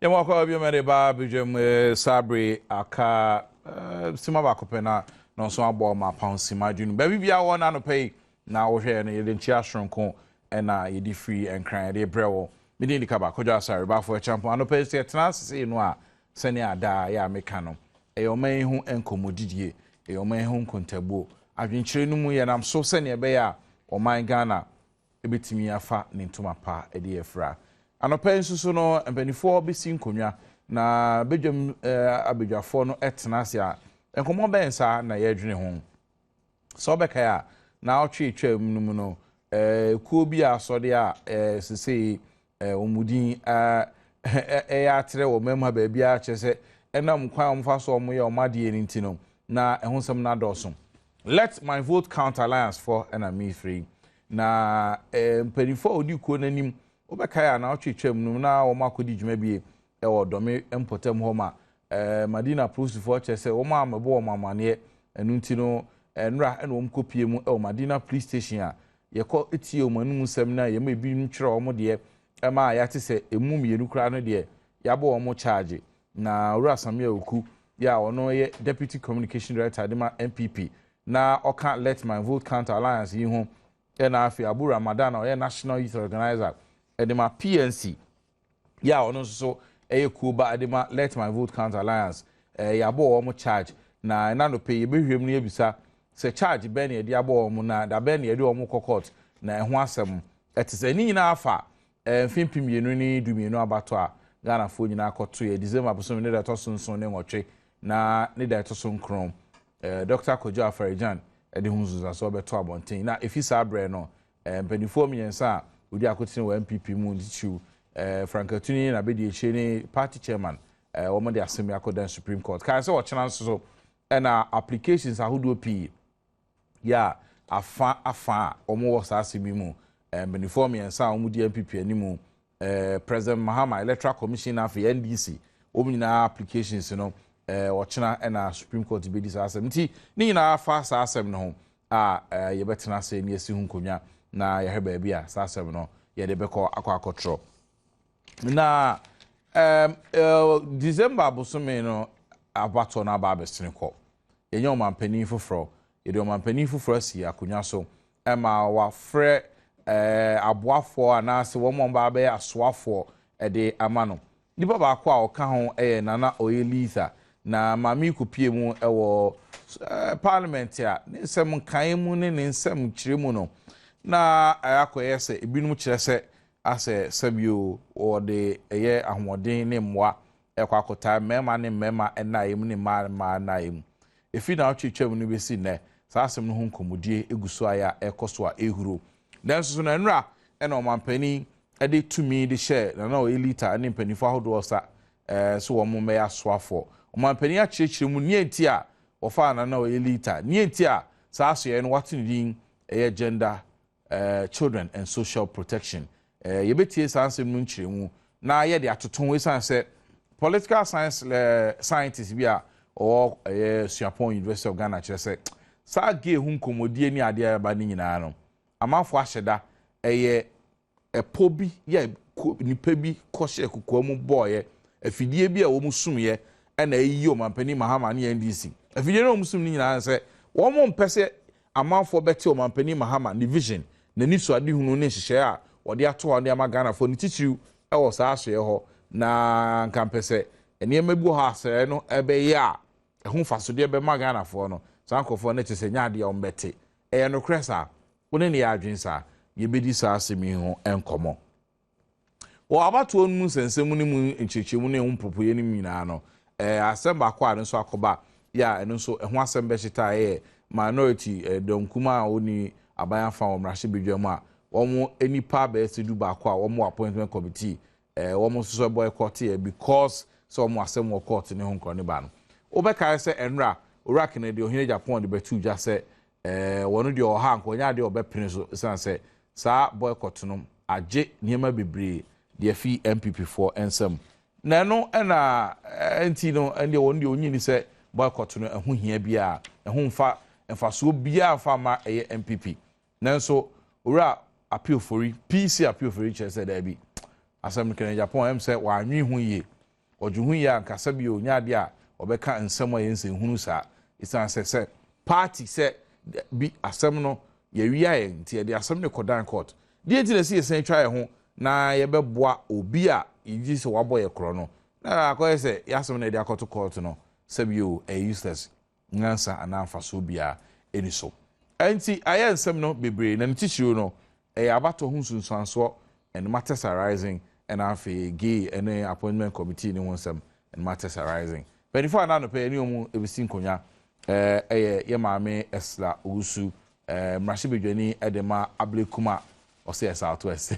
Yamako Biomediba, Bijum Sabri, Aka Simabakopena, no so about my pound Simajun. Baby, be our one pay now here and you didn't chashron and you free and crying a brew. Midin the Kabakoja, sorry, but for a champion, no pay say trans in noir, Senia da ya mecano. A omay whom encomodidie, a omay whom contabo. I've been training and I'm so senior bear or my Ghana. A bit me a fat into my pa, a dear fra. Anopa nsusu no mpanifo besi nkonwa na bedwam abedwafo no etenase a enkomo bensa na yedwene ho so beka ya na otwetwa mu no kuo bi asode a sese omudin ya atre wo memha ba bia kyese enam kwan omfa so omo ye omade ni ntino na ehonsam na doso. Let my vote count alliance for enemy free na mpanifo odi kuo nanim obekaya na otwetwam nu na wo makodi dwuma bie e wo dome empotem ho ma Madina Post for chese wo ma amebo wo mamane enu ntino enra ena wo mkopie mu e wo Madina Police Station a yekọ etie wo manum sem na ye ma bi ntwere wo mo de e ma ya te se emu mienu kra no de ya bo wo mo charge na Owura Samia Oku ya ono ye Deputy Communication Director de ma MPP na oka Let My Vote Count Alliance yi ho e na afi Abu Ramadan o ye National Youth Organizer Edema PNC ya ono so kuba edema Let My Vote Count Alliance ya bo omo charge na no pay ye behwem no yebisa se charge ben ye dia bo omo na da ben ye de omo court na eho asem etise ni nyina afa mfimpim yenu ni dumienu abato a Ghana fo nyina akoto ye December bosom ne da tosonson ne nwotwe na ne da toson krom Dr. Kojo Afarijan ede hunzuza so beto abonten na efisa abre no mpanifo miensa odi akotene wa MPP mu ndichu Frankatuni na bedi eche ni party chairman omo de asemi akodan Supreme Court kan se wo chena so na applications ahodo p ya afa omo wo sa asemi mu uniform yensa omo di MPP animu President Mahama Electoral Commission of NDC omo nyina applications no wo chena na Supreme Court bedi sa asem nti ni nyina afa sa asem no ho ye betena se ni esi hu nkonya na ya heba bia sa asem no ye de beko akotro na December bosome no abato na ba besene ko yenye o mampani foforo ye de o mampani foforo si akonya so ema wa frɛ aboafo anase wo mo ba be asoafo de amano nipa ba ko a oka ho Nana Oyelitha na mami kopie mu ewo parliament a nsem kan mu ne nsem kire mu no na akoye se ebinum kire se ase sabio o de eye ahoden ne mwa ekwa akota mema ne mema enayem ne ma nayem efi na otwetwam no besi ne sa asem no ho nkomodie eguso aya ekoso a ehuro nanso so na nra ena omampani ade tumi de share na Oyelitha ne mpanifo ahodo osa so wo me ya soafo omampani a kyerɛkyerɛ mu nie nti a ofa na Oyelitha nie nti a sa aso ye no watene din eye gender children and social protection yebetie sansem no nkyeremu na ye de atoton we sanse political science scientists bi a o Suapon University of Ghana kyerese sa ge hu nkomodie ni ade aba ni nyina no amafo ahyeda epobi ye nipa bi kɔhye kokoamu boye afidie bi a wo musumye na eyi o mampani Mahama ne NDC afidie no musum ni nyina se wo mo mpese amafo bete o mampani Mahama division na ni so ade hunu ne hyehyɛ a wode ato ande ama Ghana fo ni titiriu wo saa ahye ho na nkampese enema bi ho asere no ebe ya ehun fasode ebe ma Ghana fo no sankofo ne tese nya ade ombete no kresa woni ne ya adwensa ye bedi saa asemi ho enkomo wo abato onu sensem ni mu nchechemu ne hu propoye ni nyina no asem ba kwa no so akoba ya eno so ehun asem be chita minority donkuma oni abayan fa omrahye bedwam a womo enipa be sedu ba kwa womo appointment committee womo so boycott because so womo asem wo court ne ho nkro ne ba no obeka se enra Owura Kennedy ohine Japan de betu ja se wono de oha nkonya de obepene so sanse sa boycott no age niema bebre de fi MPP4 ensem na no na enti no ende won de onyini se boycott no ehu hia bia ehu mfa so bia fa ma MPP nanso Owura appeal for PC appeal for each said there be asem Kennedy Japan say wa anwi hu ye odwuhu ya nkasa bi o nyaade a obeka nsem a yense hunu sa isan se party se bi asem no ye wia ye ntie de asem ne kodan court de enti na si yesen twa ye ho na ye beboa obi a yiji se wabo ye kro no na akoye se yasem na de akoto court no se bi o useless ngansa anamfa so bia eni so enti aye nsem no bebre na ntichiru no abato ho sunsuanso and matters arising and afi gay any appointment committee ni won sem and matters arising but before na no pay any omu ebisi nkonya ye maame esla usu mrashi bedwani edema ablekuma ose southwest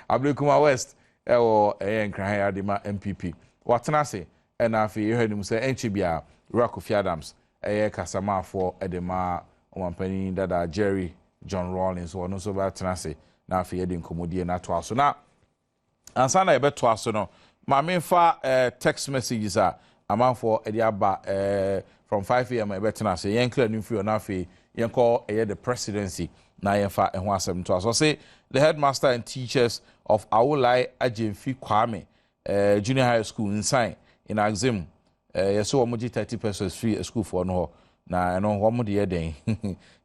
ablekuma west ewo nkran ya edema MPP watena se and afi ye hanim se enchibia Rakofi Adams kasamafo edema omampani dada Jerry John Rawlings or no so bad tenase na afi yedi nkomodie na to aso na ansa na ye beto aso no ma me fa text messages a amanfo edi aba from 5 am e betenase yen clear new free na afi yen call the presidency na yen fa ho asem to aso say the headmaster and teachers of Awolai Ajemfi Kwame junior high school in Sign in Axim yeso omoji 30 pesos free school for no na no homo de den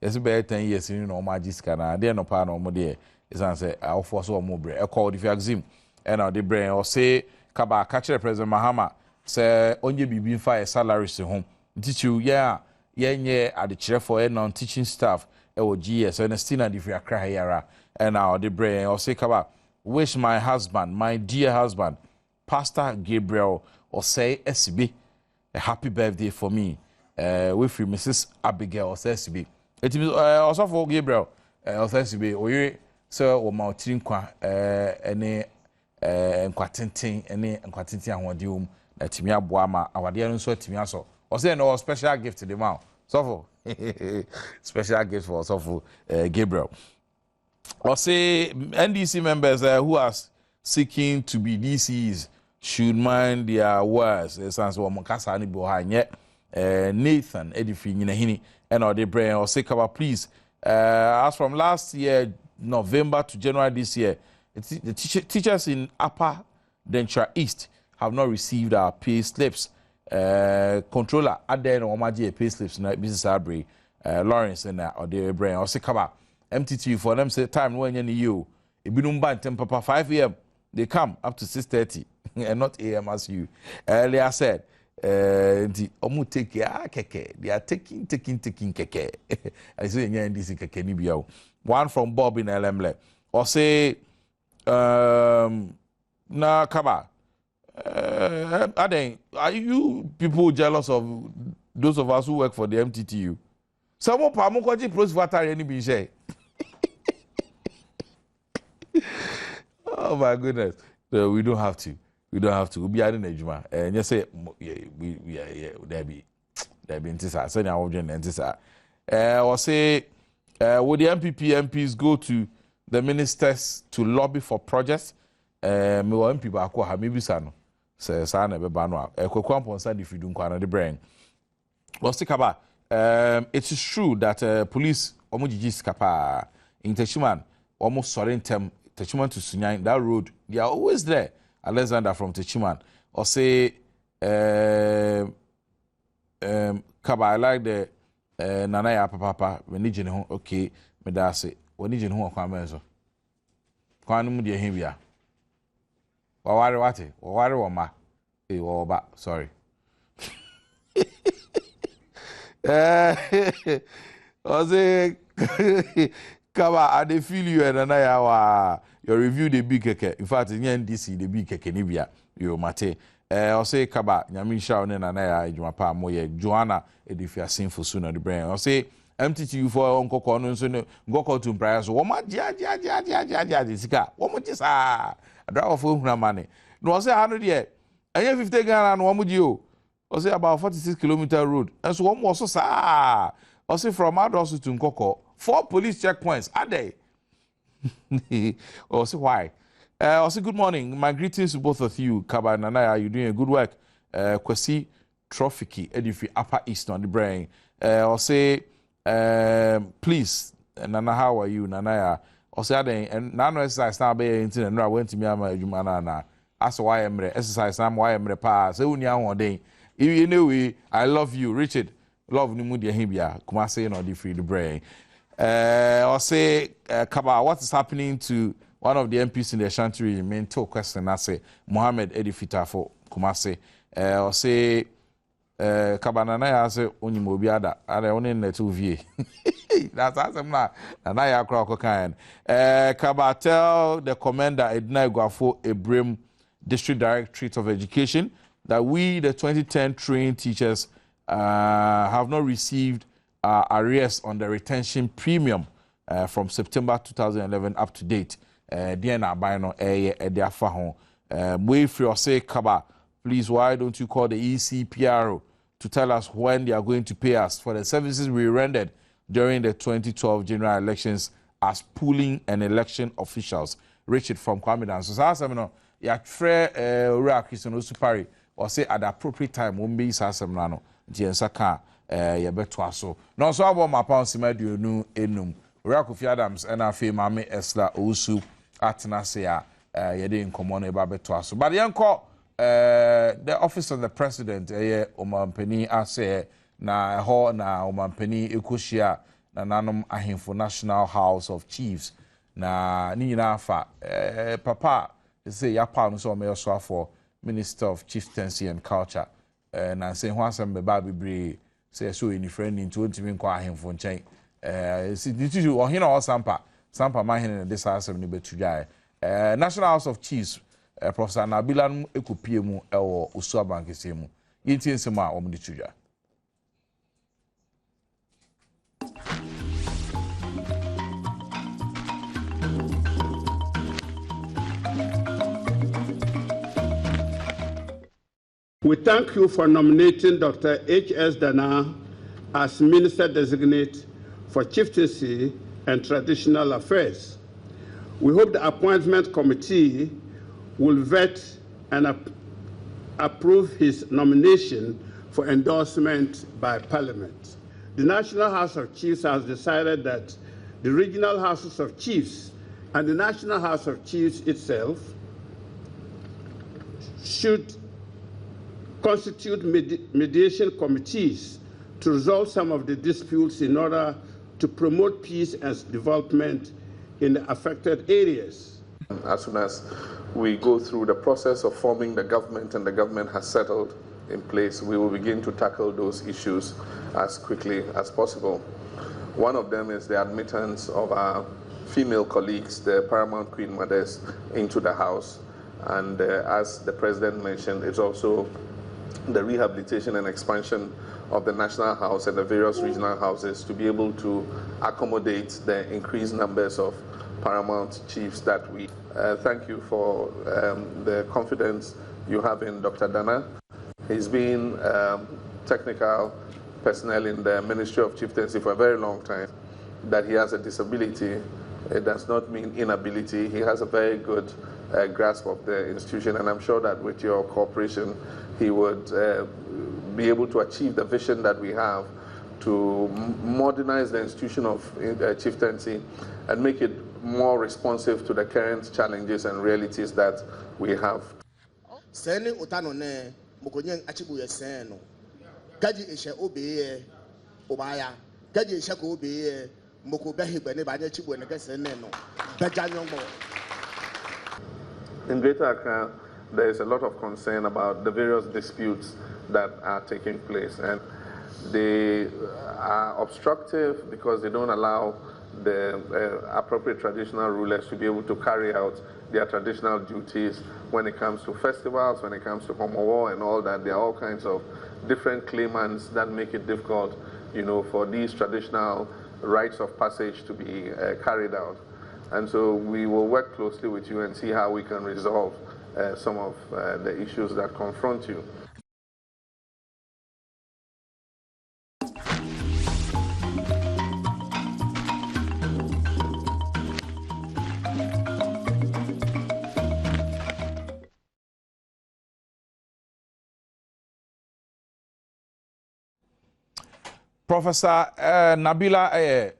yeso be 10 years ni no ma jiska na de no pa no mo de isan say awofo so omo bre e call the Axim and the brain or say kaba catch President Mahama say onye bibi fa salary se home teach you yenye at the chair for non teaching staff e wo GS and still na the free akra yara and now the brain or say kaba wish my husband, my dear husband, Pastor Gabriel or say SB a happy birthday for me with Mrs. Abigail or SB it is also for Gabriel or SB or you so o ma trinkwa ene nkwatintin ene nkwatintin ahodium na timi aboa ma awade no so timi aso o say no special gift to the man so for special gift for so for Gabriel or say NDC members who are seeking to be DCs should mind their words essence wo mokasa ni bo ha nye Nathan Edifi nyinahini and or the brain or say cover please as from last year November to January this year the teachers in Upper Dentra East have not received our pay slips controller Adom omaji pay slips na business abri Lawrence and or the brain or say cover MTT for them say time when you ebinum ban tem papa 5 am they come up to 6:30 and not AM as you earlier said the omu take keke they are taking keke I say this keke ni bia one from Bob in LMLE or say na kaba are you people jealous of those of us who work for the MTTU some pa mo kwaji pros vatari ni bi share. Oh my goodness. No, we don't have to. We don't have to. We be adding ejuma. And you say we there be intisa. So now we intisa. Or say would the MPs go to the ministers to lobby for projects? Me wa MP ba ko ha me bi sa no. Say sa na be ba no a. Kwakwa ponsa di fidu nkwa na de brain. Let's talk about it is true that police omujiji skapa in Techiman almost sorry term Techiman to Sunyan, that road, they are always there. Alexander from Techiman. Or say, Kaba, I like the Nanaya Papa, when you know, okay, Medase, when you know, Kwamenzo. Kwanum de Hivia. Or what? Or ma? Or ba, sorry. I say, Kaba, I dey feel you and Nanaya. Your review the big keke. In fact, in NDC the big keke nibia you mate. I say Kaba nyami sha one na ya ejuma pa moye Joanna edifia sinful sooner the brain. I say MTTU for nkoko no so no ngoko to prayer so wo ma dia sika. Wo mo jisa. Adra of huna money. No I say 100 here. Anya 50 Ghana no mo ji o. I say about 46-kilometer road. And so one was so sa. I say from Adom to Nkoko 4 police checkpoints a day. Oh, say why? Also, good morning. My greetings to both of you, Kaba and Nanaya. You're doing a good work. Kwesi Trofiki, Edifi Upper East on the brain. I'll say, please, Nana, how are you, Nanaya? I'll say, and Nano exercise now be into and I went to me, my Jumana. as why am exercise am why am pa say unia hoden anyway I love you Richard love ni mu de hibia kuma say no the free the brain or say Kaba what is happening to one of the MPs in the Ashanti region mental question I say Mohammed Edifita for Kumase or say Kabanana ya say only mobiada are only in the 2V. That's awesome na na ya kra kokan. Kaba tell the commander Edna Gwafo Ebrim District Directorate of Education that we the 2010 trained teachers have not received arrears on the retention premium from September 2011 up to date. Diana Bino their ho. We free say Kaba, please why don't you call the ECPRO to tell us when they are going to pay us for the services we rendered during the 2012 general elections as polling and election officials. Richard from Kwame Dan. So Sasamino, ya tre Ura Christian Osupari or say at the appropriate time won't be Sasamano, Jiensaka, ya betwaso. No so about my pound simedu nu enum. Ura Kofi Adams and our fame Mame Esla Osu Atenasea yede in common about betwaso. But the uncle the office of the president omampani ase na ho na omampani ekoshia na nanom ahemfo National House of Chiefs na ni nyina afa papa say yapa no so me so afọ Minister of Chieftaincy and Culture na say ho asem be ba bebre say so any friend into ntimi nkọ ahemfo nchen si ditu ohina o sampa ma hene this asem ni betudwa National House of Chiefs Professor Nabila ekopie mu ewo Osu Abankese mu yinti nsema a omdi tudwa. We thank you for nominating Dr. H.S. Dana as Minister Designate for Chieftaincy and Traditional Affairs. We hope the appointment committee will vet and approve his nomination for endorsement by Parliament. The National House of Chiefs has decided that the regional houses of chiefs and the National House of Chiefs itself should constitute mediation committees to resolve some of the disputes in order to promote peace and development in the affected areas. As soon as we go through the process of forming the government and the government has settled in place, we will begin to tackle those issues as quickly as possible. One of them is the admittance of our female colleagues, the Paramount Queen Mothers, into the House. And as the President mentioned, it's also the rehabilitation and expansion of the National House and the various regional houses to be able to accommodate the increased numbers of Paramount Chiefs that we thank you for the confidence you have in Dr. Dana. He's been technical personnel in the Ministry of Chieftaincy for a very long time. That he has a disability, it does not mean inability. He has a very good grasp of the institution, and I'm sure that with your cooperation, he would be able to achieve the vision that we have to modernize the institution of chieftaincy and make it more responsive to the current challenges and realities that we have. In Greater Accra, there is a lot of concern about the various disputes that are taking place, and they are obstructive because they don't allow the appropriate traditional rulers to be able to carry out their traditional duties when it comes to festivals, when it comes to Homo and all that. There are all kinds of different claimants that make it difficult, you know, for these traditional rites of passage to be carried out. And so we will work closely with you and see how we can resolve some of the issues that confront you. Professor Nabila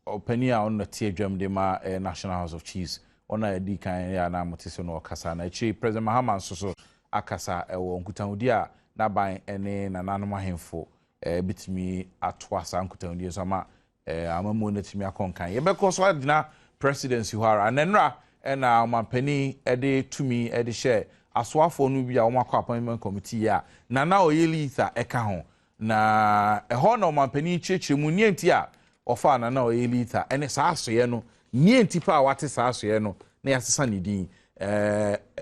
opinion on the THM Dema National House of Chiefs ona edi kan ya na motese no kasa na chi President Mahama so akasa ewo nkutahudi a na ban ene na nanom ahemfo bitimi atoasa nkutahudi so ma amamu na timi akonkan ye beko so adina presidency ho ara anenra na omampani ede tumi ede share asoafo no bia omakọ appointment committee ya na oyelitha eka ho na eho na omampani chechire mu nienti a ofa na oyelitha ene saa asoye no nienti pa wate saa asoye no na yasesa ne din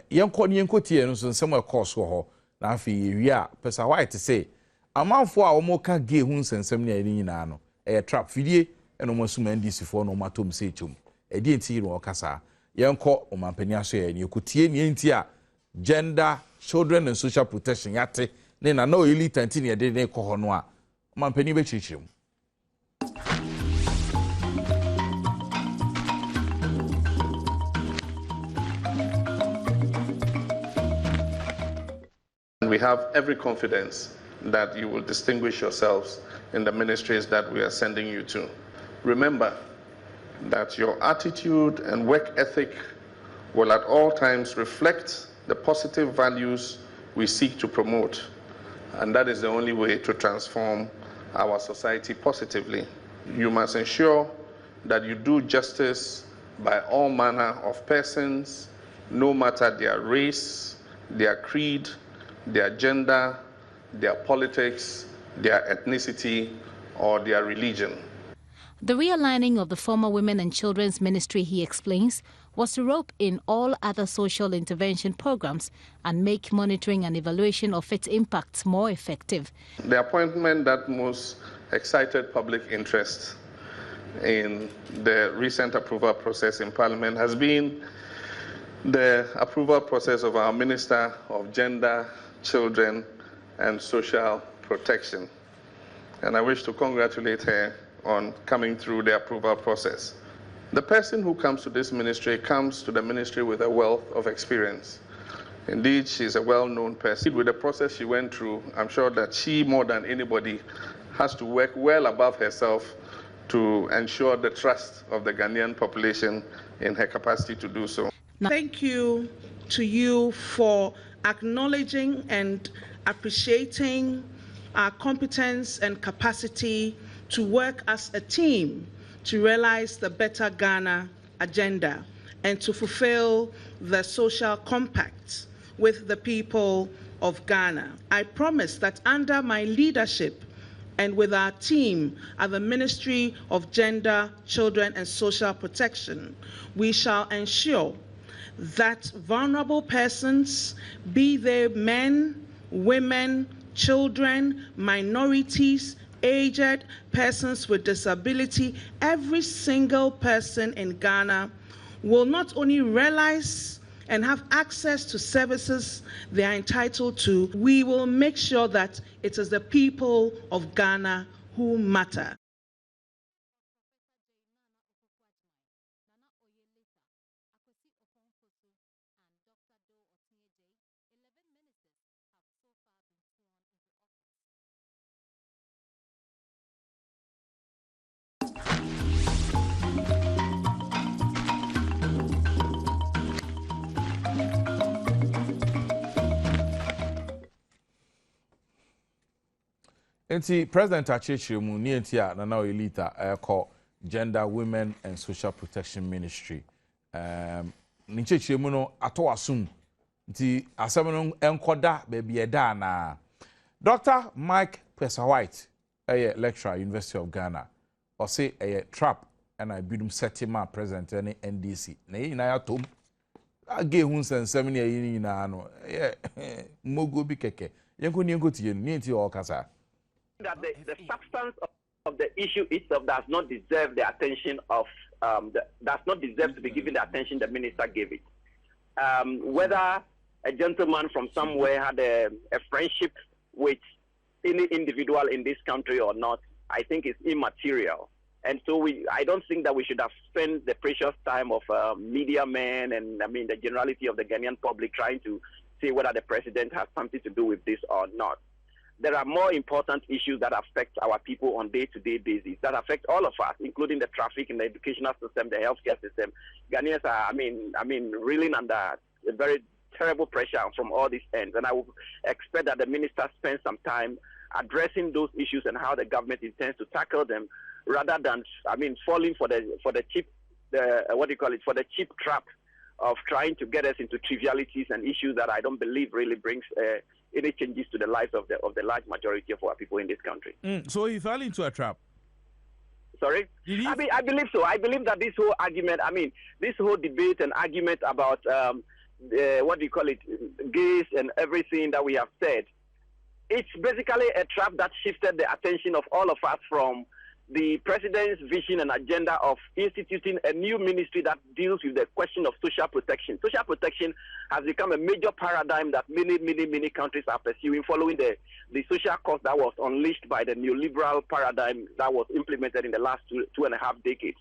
yenko tie no so nsem course ho na afi wi a pesa white say amanfo a omoka ge hu nsensem ne ari nyina no trap fidie eno mo suma ndc fo no matom se chum edi enti ro okasa yenko omampani aso ye ne kutie nienti a gender, children and social protection yate ne na elite antini ya de ko ho no a mampani be chichim. We have every confidence that you will distinguish yourselves in the ministries that we are sending you to. Remember that your attitude and work ethic will at all times reflect the positive values we seek to promote, and that is the only way to transform our society positively. You must ensure that you do justice by all manner of persons, no matter their race, their creed, their gender, their politics, their ethnicity, or their religion. The realigning of the former Women and Children's Ministry, he explains, was to rope in all other social intervention programs and make monitoring and evaluation of its impacts more effective. The appointment that most excited public interest in the recent approval process in Parliament has been the approval process of our Minister of Gender, Children and Social Protection. And I wish to congratulate her on coming through the approval process. The person who comes to this ministry comes to the ministry with a wealth of experience. Indeed, she's a well-known person. With the process she went through, I'm sure that she, more than anybody, has to work well above herself to ensure the trust of the Ghanaian population in her capacity to do so. Thank you to you for acknowledging and appreciating our competence and capacity to work as a team to realize the Better Ghana agenda and to fulfill the social compact with the people of Ghana. I promise that under my leadership and with our team at the Ministry of Gender, Children and Social Protection, we shall ensure that vulnerable persons, be they men, women, children, minorities, aged, persons with disability, every single person in Ghana will not only realize and have access to services they are entitled to, we will make sure that it is the people of Ghana who matter. Enti President Achichiri mu ni enti a na oyelita call Gender, Women and Social Protection Ministry. Ni chechiri mu no ato asum. Nti asem no enkoda baby eda na. Dr. Mike Pesa-White, lecturer University of Ghana, or say a trap and I bidum setima president any NDC. Na yina ya tom. Age hun sensem ni yina no. Mogo bi keke. Yenko ni yenko tie ni enti o kasa. That the substance of the issue itself does not deserve the attention of does not deserve to be given the attention the minister gave it. Whether a gentleman from somewhere had a friendship with any individual in this country or not, I think is immaterial. And so I don't think that we should have spent the precious time of media men and the generality of the Ghanaian public trying to say whether the president has something to do with this or not. there are more important issues that affect our people on day-to-day basis, that affect all of us, including the traffic in the educational system, the healthcare system. Ghanaians are, I mean, reeling under a very terrible pressure from all these ends. And I would expect that the minister spends some time addressing those issues and how the government intends to tackle them, rather than, falling for the cheap, for the cheap trap of trying to get us into trivialities and issues that I don't believe really brings any changes to the lives of the large majority of our people in this country. So he fell into a trap. Sorry? I believe so. I believe that this whole argument, this whole debate and argument about gays and everything that we have said, it's basically a trap that shifted the attention of all of us from the president's vision and agenda of instituting a new ministry that deals with the question of social protection. Social protection has become a major paradigm that many countries are pursuing following the social cost that was unleashed by the neoliberal paradigm that was implemented in the last two and a half decades.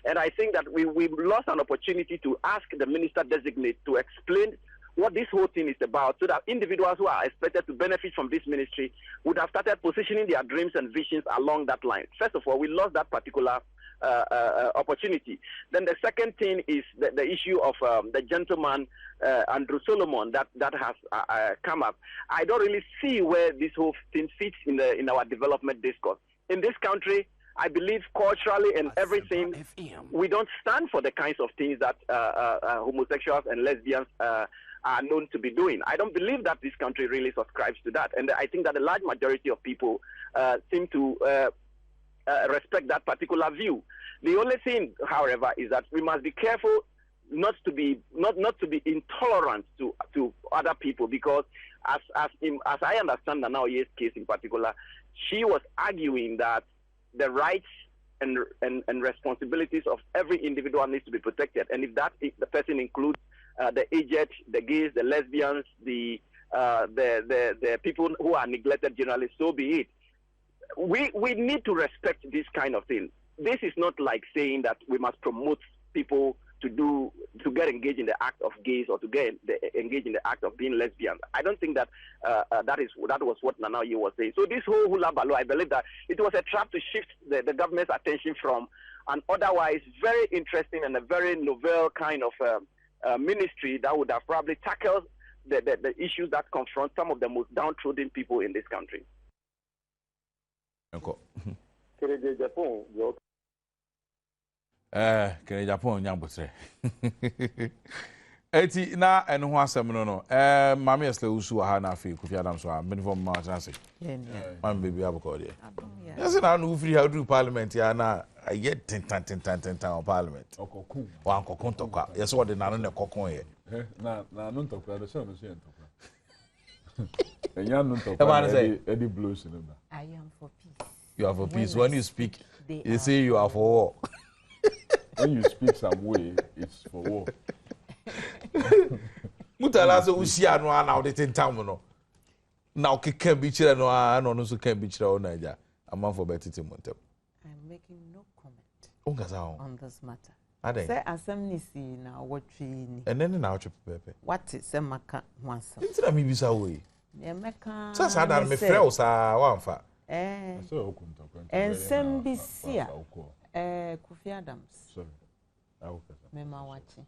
And I think that we've lost an opportunity to ask the minister designate to explain what this whole thing is about, so that individuals who are expected to benefit from this ministry would have started positioning their dreams and visions along that line. First of all, we lost that particular opportunity. Then the second thing is the issue of the gentleman, Andrew Solomon, that has come up. I don't really see where this whole thing fits in our development discourse. In this country, I believe culturally and everything, we don't stand for the kinds of things that homosexuals and lesbians are known to be doing. I don't believe that this country really subscribes to that. And I think that the large majority of people seem to respect that particular view. The only thing, however, is that we must be careful not to be intolerant to other people, because as I understand the Nanaoye's case in particular, she was arguing that the rights and responsibilities of every individual needs to be protected. And if the person includes the aged, the gays, the lesbians, the people who are neglected generally, so be it. We need to respect this kind of thing. This is not like saying that we must promote people to get engaged in the act of gays or to get engaged in the act of being lesbian. I don't think that that was what Nanaoye was saying. So this whole hula baloo, I believe that it was a trap to shift the government's attention from an otherwise very interesting and a very novel kind of ministry that would have probably tackled the issues that confront some of the most downtrodden people in this country. Kene Japan nyambotre. Eti na eno ho asem no mama yesle usu ha na afi Kofi Adam so a minimum ma chance. Mama baby aboko de. Yes na no free how do parliament ya na aye tin on parliament. Okoku. Wa nkokon tokwa. Yes what the na no kokon ye. Na no ntokwa do so no so ntokwa. Enya no ntokwa Eddie Blues no ba. I am for peace. You are for peace. When you speak, you say you are for war. When you speak some way, it's for war. Mutala so usia no ana o de tentam no. Na o keka bi kire no ana no so kan bi kire o Naija. Am for betiti montem. I'm making no comment on this matter. Say assembly si na wotwe ni. Enen na wotwe pepe. What is say maka ho asem. Ntira mi bisa we. Me meka. Sa da me frɛ o sa wamfa. So okunto. Ensem bi sia. Kofi Adams. Sorry. Mema wachi.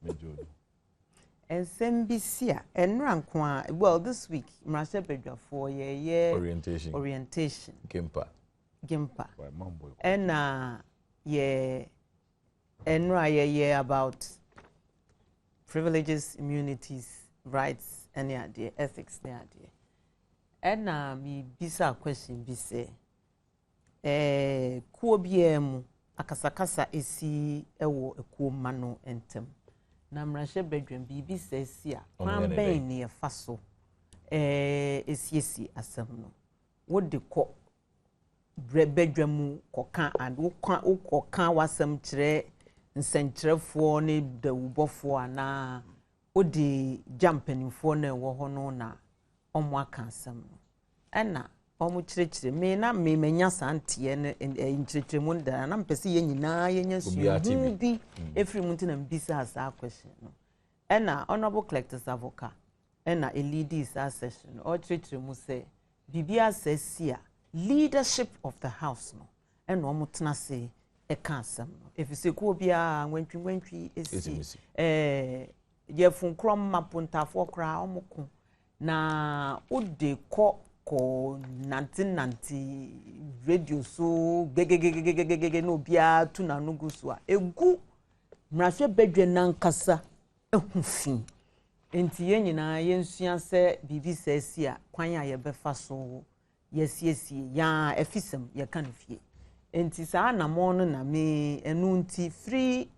Mejodo. Ensem bi sia enra nko a well this week Mrashe Bedwafo ye orientation. Gimpa. Why mamboy. And ye enra ye about privileges, immunities, rights, any idea, ethics, any idea. And me bisa question bi say kuo biemu akasakasa esi ewo ekuo mano entem na Mrashe Bedwam bibi sesi a kwanben ne yefa so esiesi asem no wode kɔ Bedwam kɔka and wokɔka wasem kyerɛ nsenkyerɛfoɔ ne dawubɔfoɔ ana wode jampanimfoɔ na ɛwɔ hɔ no na ɔmo aka asem no ɛna omu kyerɛkyerɛ me na me manya santie ne nkyerɛkyerɛ mu da na mpɛsɛ ye nyinaa yenya suhu bi efiri mu ntina mbisa asa question no ɛna honorable collectors avoka ɛna elidi sa session o kyerɛkyerɛ mu sɛ bibia says leadership of the house no and no mutna say e kansam no if you say ko bia wantwi esi ye fun krom mapuntafo kra omoko na ode ko nanti radio so gegegegegege no bia tu na nugu so a egu mrahwe bedwe nankasa ehufin enti ye nyina yensua se bibi sesi a kwan a ye befa so yesiesie ya efisem ye kan fie enti saa na mo no na me enu nti free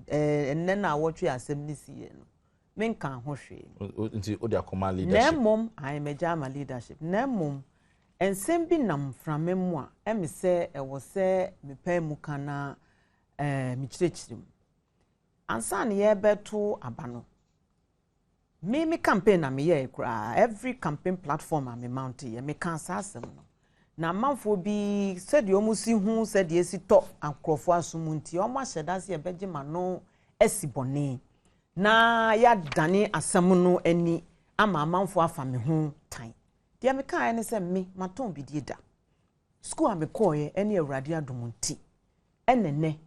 enne na wotwe asem ni sie no men kan ho hwe nti odi akoma leadership nemom I majama leadership nemom ensem bi nam framemu a emi se ewo se mepa mu kana mi kirekirim ansa na ye beto abano me campaign na me ye kra every campaign platform am mount ye me kan asem no na manfo bi said you musi hu said ye si to ankrofo asumunti o ma hyeda se ye beje ma no esibone na ya dane asem no ani ama manfo afa me hu tan dia me kan ne se me maton bi die da school am koye ene awurade adomunti enene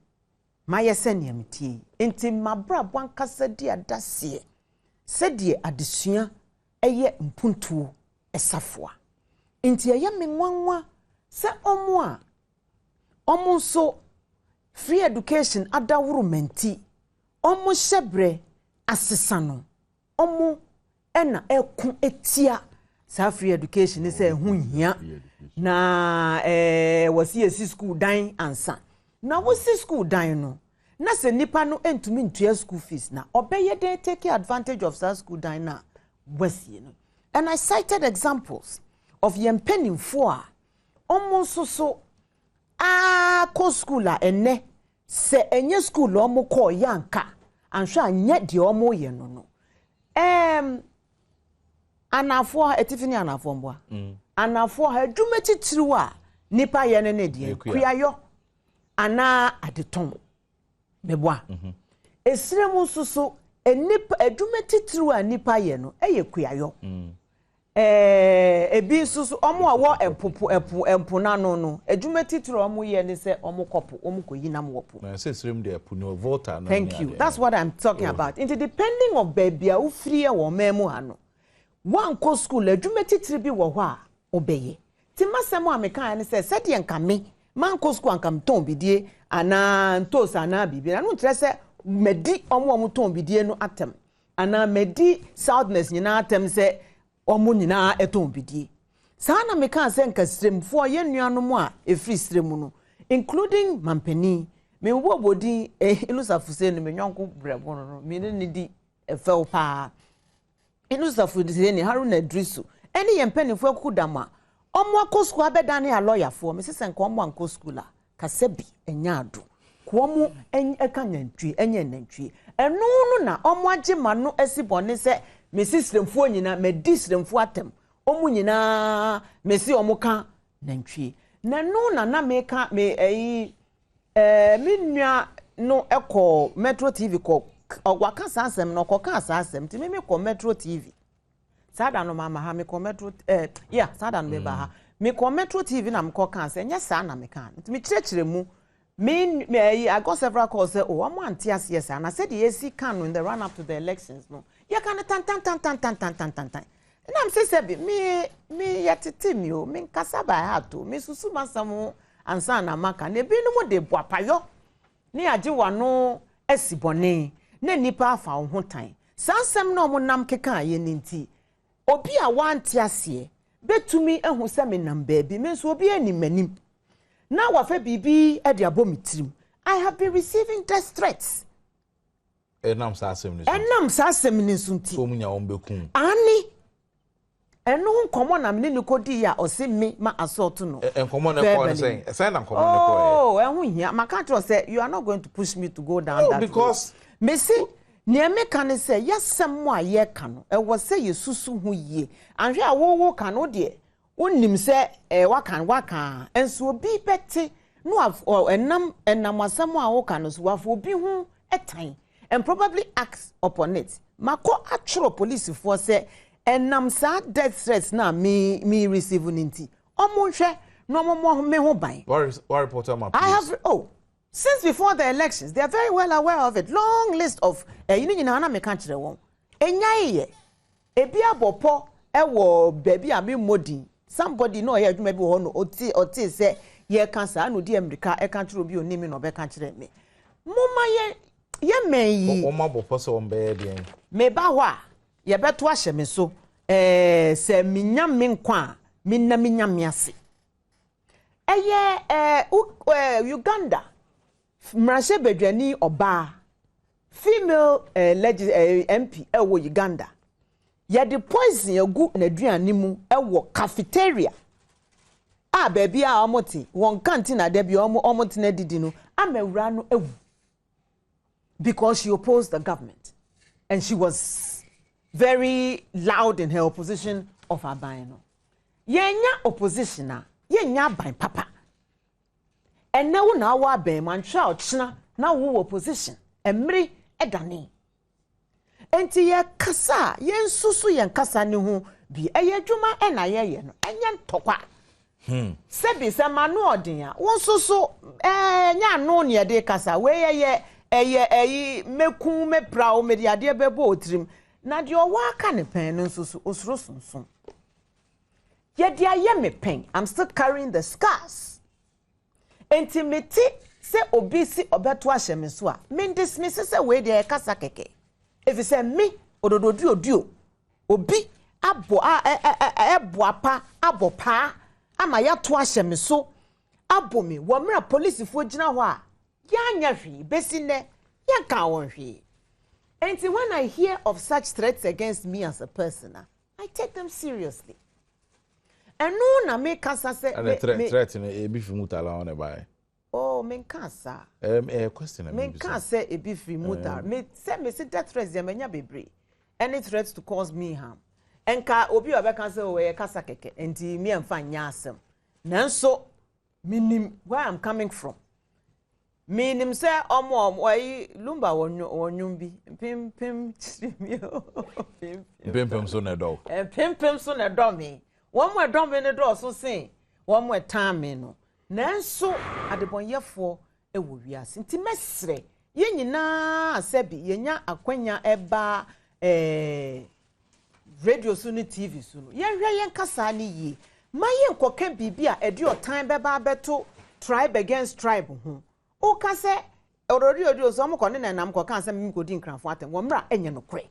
maye se ne amtie enti mabra bwankasa dia dasie sedie adesua eye mpuntuo esafoa enti eye me nwanwa se omo so free education adawuru menti omo hyebre asesano omo ena eku etia sa free education is hu hia na wasi esi school dan ansa na wasi school dan no na se nipa no entumi ntua school fees na obeye dey take advantage of that school dan na wasi no and I cited examples of yempenimfo a omo so ko school a ene se enye school omo ko yanka anhwa anya de omo ye no anafo etifini anafo mboa anafo ha adwumati tiriw a nipa ye ne de kuayo ana adeton meboa esremu susu enipa adwumati tiriw a nipa ye no eye kuayo ebi susu omo awo empo na no adwumati tiriw omo ye ne se omo kopo omo koyi nam wopo na se esrem de epo no voter no. Thank you, that's what I'm talking about. Into depending of baby a ufrie wo memu hano one ko school adwumati tiri bi wo ho a obeye ti masemo ameka ne se sede enka me man ko school anka mton bidie ana ntos ana bibi na no ntre se medi omo ton bidie no atem ana medi soundness nyina atem se omo nyina eton bidie saa na meka se nka stremfo ye nuanom a efri stremu no including mampani me wo bodi ilusafuse no me nyonko brebo no me ne di efel pa ilusafuse ni Haruna Drisu eni yempenifo akudama omo akosku abedane a lawyer fo me sesen ko omo anko school a kasebi enya ado ko omo eka nyantwi enya nantwi enu no na omo agema no asibone se me sistemfo nyina me disremfo atem omo nyina me si omo ka nantwi na no na meka me minua no eko Metro TV ko ogwaka sasem no ko ka sasem ti me ko Metro TV sada no mama ha me ko Metro sada no be ba ha me ko Metro TV na me ko ka se nya sa na me ka ti me kirekire mu I got several calls say oh am anti yes and I said yes can in the run up to the elections no ya kan tan na am say me yatete mi o me nkasa ba ha to me susu masam ansa na maka na ebi no mo de boapayo ni age wano esibone na nipa afa ho tan sansem na mo nam keka ye ninti obi a wanti ase betumi ehu se me nam baabi me so obi ani manim na wafa bibi e de abomitirim I have been receiving death threats enam sa asem ni sunti so munya ombekun ani enu nkomo na me ni kodi ya ose me ma assault no nkomo na ko say na nkomo na ko ehu hia maka tro say you are not going to push me to go down that because me see ne me kan say yasem mo aye ka no e wo say yesusu hu yie anhwe a wo ka no de onim say waka enso obi beti no enam asem a wo ka no so wafo obi hu etan and probably acts upon it mako atro police for say and nam sa death threats na me receive ninti omo hwe no omo me ho ban. What reporter ma? I have since before the elections they are very well aware of it. Long list of you nyina na me kan kire won enyaye ebi abopo ewo baby a me modi somebody no here adwuma bi ho no oti say ye kan sa no di America e kan kire obi onimi no be kan kire me moma ye men yi o ma bopo so mbe bien me ba ho a ye beto ahye me so se minyam me nkwa minna minyam me ase Uganda Mrashe Bedwani Oba female MP ewo Uganda ye the poison egu na aduane mu ewo cafeteria baby a omoti won canteen ade bi omoti na didi no amewura no ewu because she opposed the government and she was very loud in her opposition of aban no yenya opposition na yenya aban papa and now na wa aban man twa ochina na wo opposition emri edane enti ye kasa ye nsusu ye kasa ne ho bi eye dwuma e na ye no enye ntokwa sebi se manu odin a wo nsusu nya no ne de kasa we ye eyi meku mepra o medi ade bebo otrim na de owa aka ne pen no nsusu osuro sunsun ye de aye me pen I'm still carrying the scars intimate se obi si obeto ahye me so a me dismiss se we de kasa keke if you say me odododu obi abo apa abopa ama ya to ahye me so abo me wo mra police fo gina ho a yanya hwi besine yanka won hwi. And when I hear of such threats against me as a person, I take them seriously. And no na me kasa say threat e bi fi mutala on e bai. Oh, men kasa. Question men kasa e bi fi muta. Me say death threats dey menya bebre. Any threats to cause me harm. Enka obi obe kan say o we kasa keke. Enti me amfa nya asem. Nanso minim where I'm coming from. Minim say omo lumba wonyum bi pim chimio pim so na do pim so na do me won mo do me ne do so sen won mo tan me no nanso adebonyefo ewo wiase nti mesre ye nyina asebi yenya akwanya eba radio so ni TV so no ye hwe ye nkasa ni yi maye nkoka bibia edi otan beba beto tribe against tribe ho o ka se orori so mo ko ne nam ko kan se mi ko di nkranfo atem wo mra enye no kre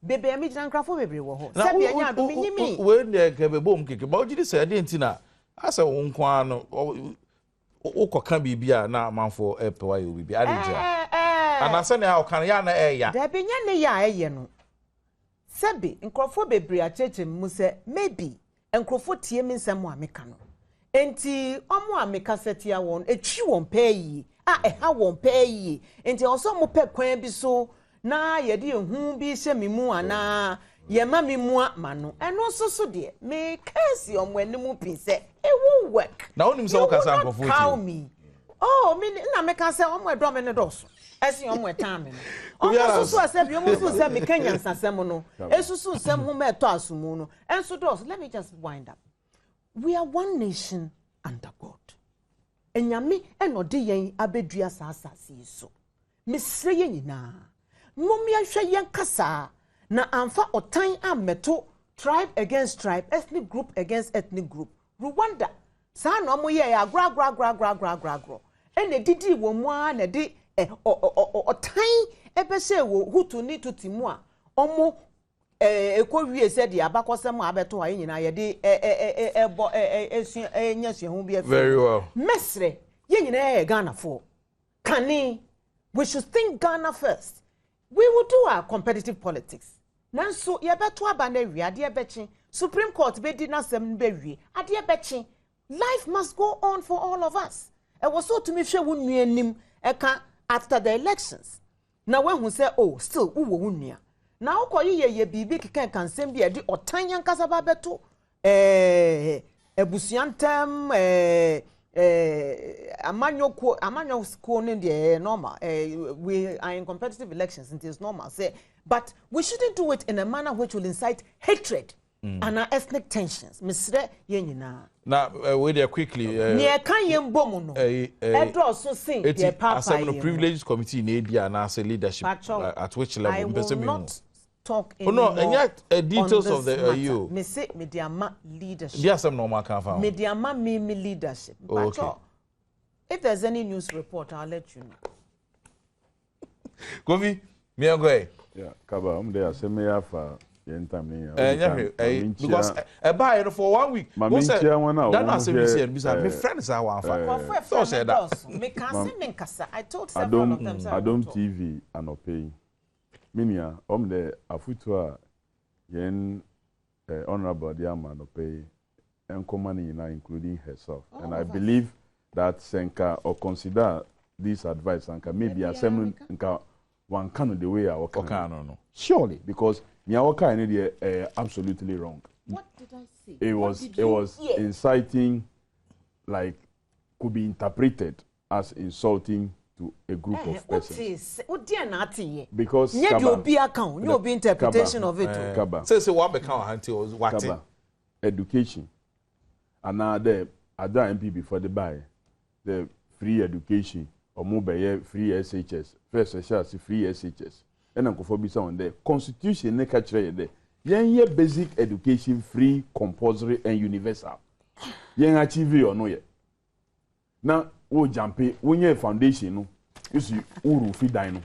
bebe mi gina nkranfo bebre wo ho se bia nya do mi nyimi we ne ke be bom keke ba ojidi se de ntina asa wo nkwa no o ko kan bibia na amanfo epewa yo bibia adija ana se ne ha o kan ya na eya da be nya ne ya eye no se be nkrofo bebre acheche mu se maybe nkrofo tie mi nsem a meka no enti omo a meka setia won etwi won peyi ha won peyi enti oso mo pe kwan bi so na ye de hu bi hye mi mu ana ye ma mi mu ma no eno so de me kasi omo anim pinse e wo work na onim so ka san kofo ti oh me na meka se omo edro me ne doso esi omo etan me no omo so ase bi omo so se me kanya nsasem no esusu nsem ho me to asumu no enso doso let me just wind up. We are one nation under God. Enyame enode yen abedua saasase so. Misre yen nyina. Momi ahwe yen kasa na amfa otan ameto tribe against tribe, ethnic group against ethnic group. Rwanda sa no mo ye agro. Ene didi wo mu a na de otan ebese wo hutu ni tutimu a omo ekwo wie se de abakosem abeto ayi nyina ye de enya hu bi very well mesre ye nyina Ghana for kani we should think Ghana first. We will do our competitive politics nanso ye beto aba na wi ade ebechi Supreme Court be di na sem be wi ade ebechi. Life must go on for all of us. E was so to me hwe wo nuanim eka after the elections na when who say oh still wo wo nua na ukoyi ye bibi kikan kansem bi e di otanyan kasaba beto ebusiantem amanyo school in the normal we are in competitive elections, it is normal say, but we shouldn't do it in a manner which will incite hatred and ethnic tensions. Mr. Yenina. Now, wait there quickly. Near Kanyam Bomuno. Edro so sing. A privileged committee in AD and as a leadership at which level? I will not talk anymore. And yet details of the EU. Me say Mediama leadership. Yes, some normal can find. Mediama Mimi leadership. Okay. If there's any news report, I'll let you know. Govi, me go ahead. Yeah, Kaba, there. Say me for because buy for 1 week. What's that? That's what my friends are one for. So said that. I told several of them. Adom TV anopay. Minia, the afutua yen honorable Diama anopay and command including herself. And I believe that Senka or consider this advice Senka maybe a seven one can the way our can. Surely, because Nyawaka is absolutely wrong. What did I say? It was inciting, like could be interpreted as insulting to a group of persons. What dear Nati? Because you'll be account, you'll be interpretation of it. Kaba. Say what account until what education. And now there other MP before the buy the free education or mobile free SHS. First SHS free SHS. And Uncle on there. Constitution ne catcher there. Yen basic education free, compulsory, and universal. Yen achieve or no yet. Now, wo jampe, when ye foundation, no, you see, uru fi dino.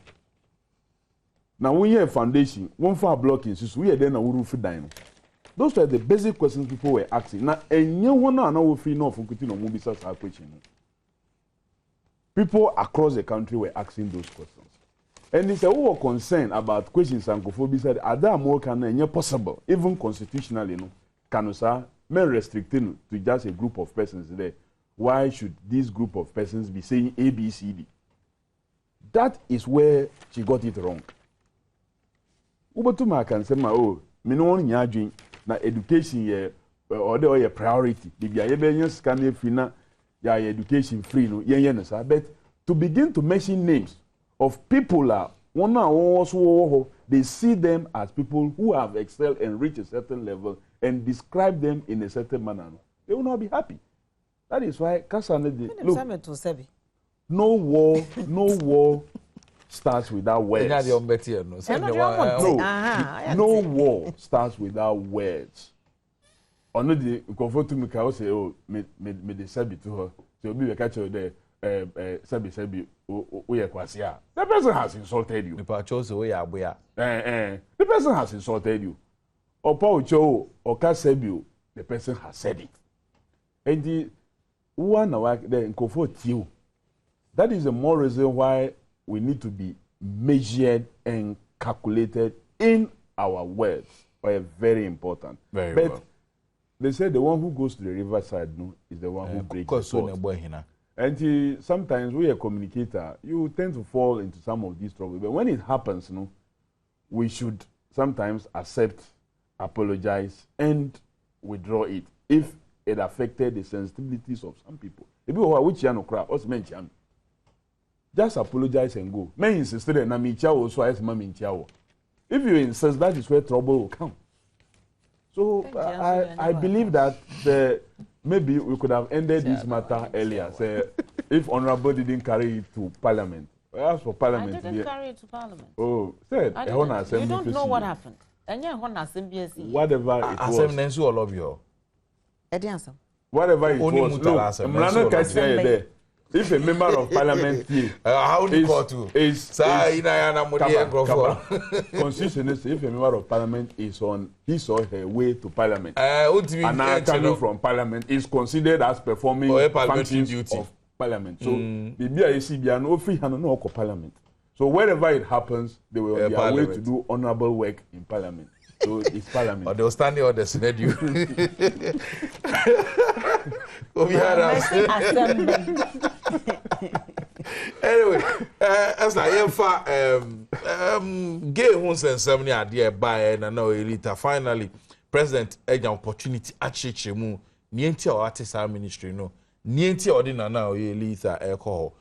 Now, when ye foundation, one for blocking, so we are then a uru fi dino. Those were the basic questions people were asking. Now, and you want to know if you know for continuing movie such a question. People across the country were asking those questions. And it's a whole concern about questions and Kofobi said, Ada more can possible, even constitutionally, no, Kanusa may restricting to just a group of persons there. Why should this group of persons be saying A, B, C, D? That is where she got it wrong. Ubatuma can say, oh, me no one yajin na education ye or the priority. Bibi ayebe scan fina ya education free no yen but to begin to mention names of people they see them as people who have excelled and reached a certain level and describe them in a certain manner. They will not be happy. That is why look, no war starts without words. No war starts without words. Only the comfort to me can say, oh, me the sabi to her. So be the catcher there. Sabi, the person has insulted you. The person has insulted you. Or Paucho or Kasebu, the person has said it. And the one awake there in comfort you. That is the more reason why we need to be measured and calculated in our words. Very important. Very but well. They say the one who goes to the riverside is the one who breaks the sword. And sometimes we a communicator, you tend to fall into some of these troubles. But when it happens, we should sometimes accept, apologize, and withdraw it if it affected the sensitivities of some people. If you are which you no crap, what's mentioned? Just apologize and go. May insist that na mi chiao so as ma mi chiao. If you insist, that is where trouble will come. So I believe that maybe we could have ended this matter earlier. Say, if Honorable didn't carry it to Parliament. I asked for Parliament. I didn't carry it to Parliament. Oh, said you don't know what happened. Whatever it was. Whatever it was. If a member of Parliament how do you call to? Constitution is if a member of Parliament is on his or her way to Parliament and now coming from Parliament is considered as performing functions duty of Parliament. So the BICB no free hand no Parliament. So wherever it happens, they will be on their way to do honourable work in Parliament. So it's Parliament. Or they'll stand there or they sned you. Anyway, as I am far, gay homes and some idea by and now elite. Finally, President had an opportunity at Chichimu, Niente or Artist Ministry, no, Niente or dinner now, elite alcohol.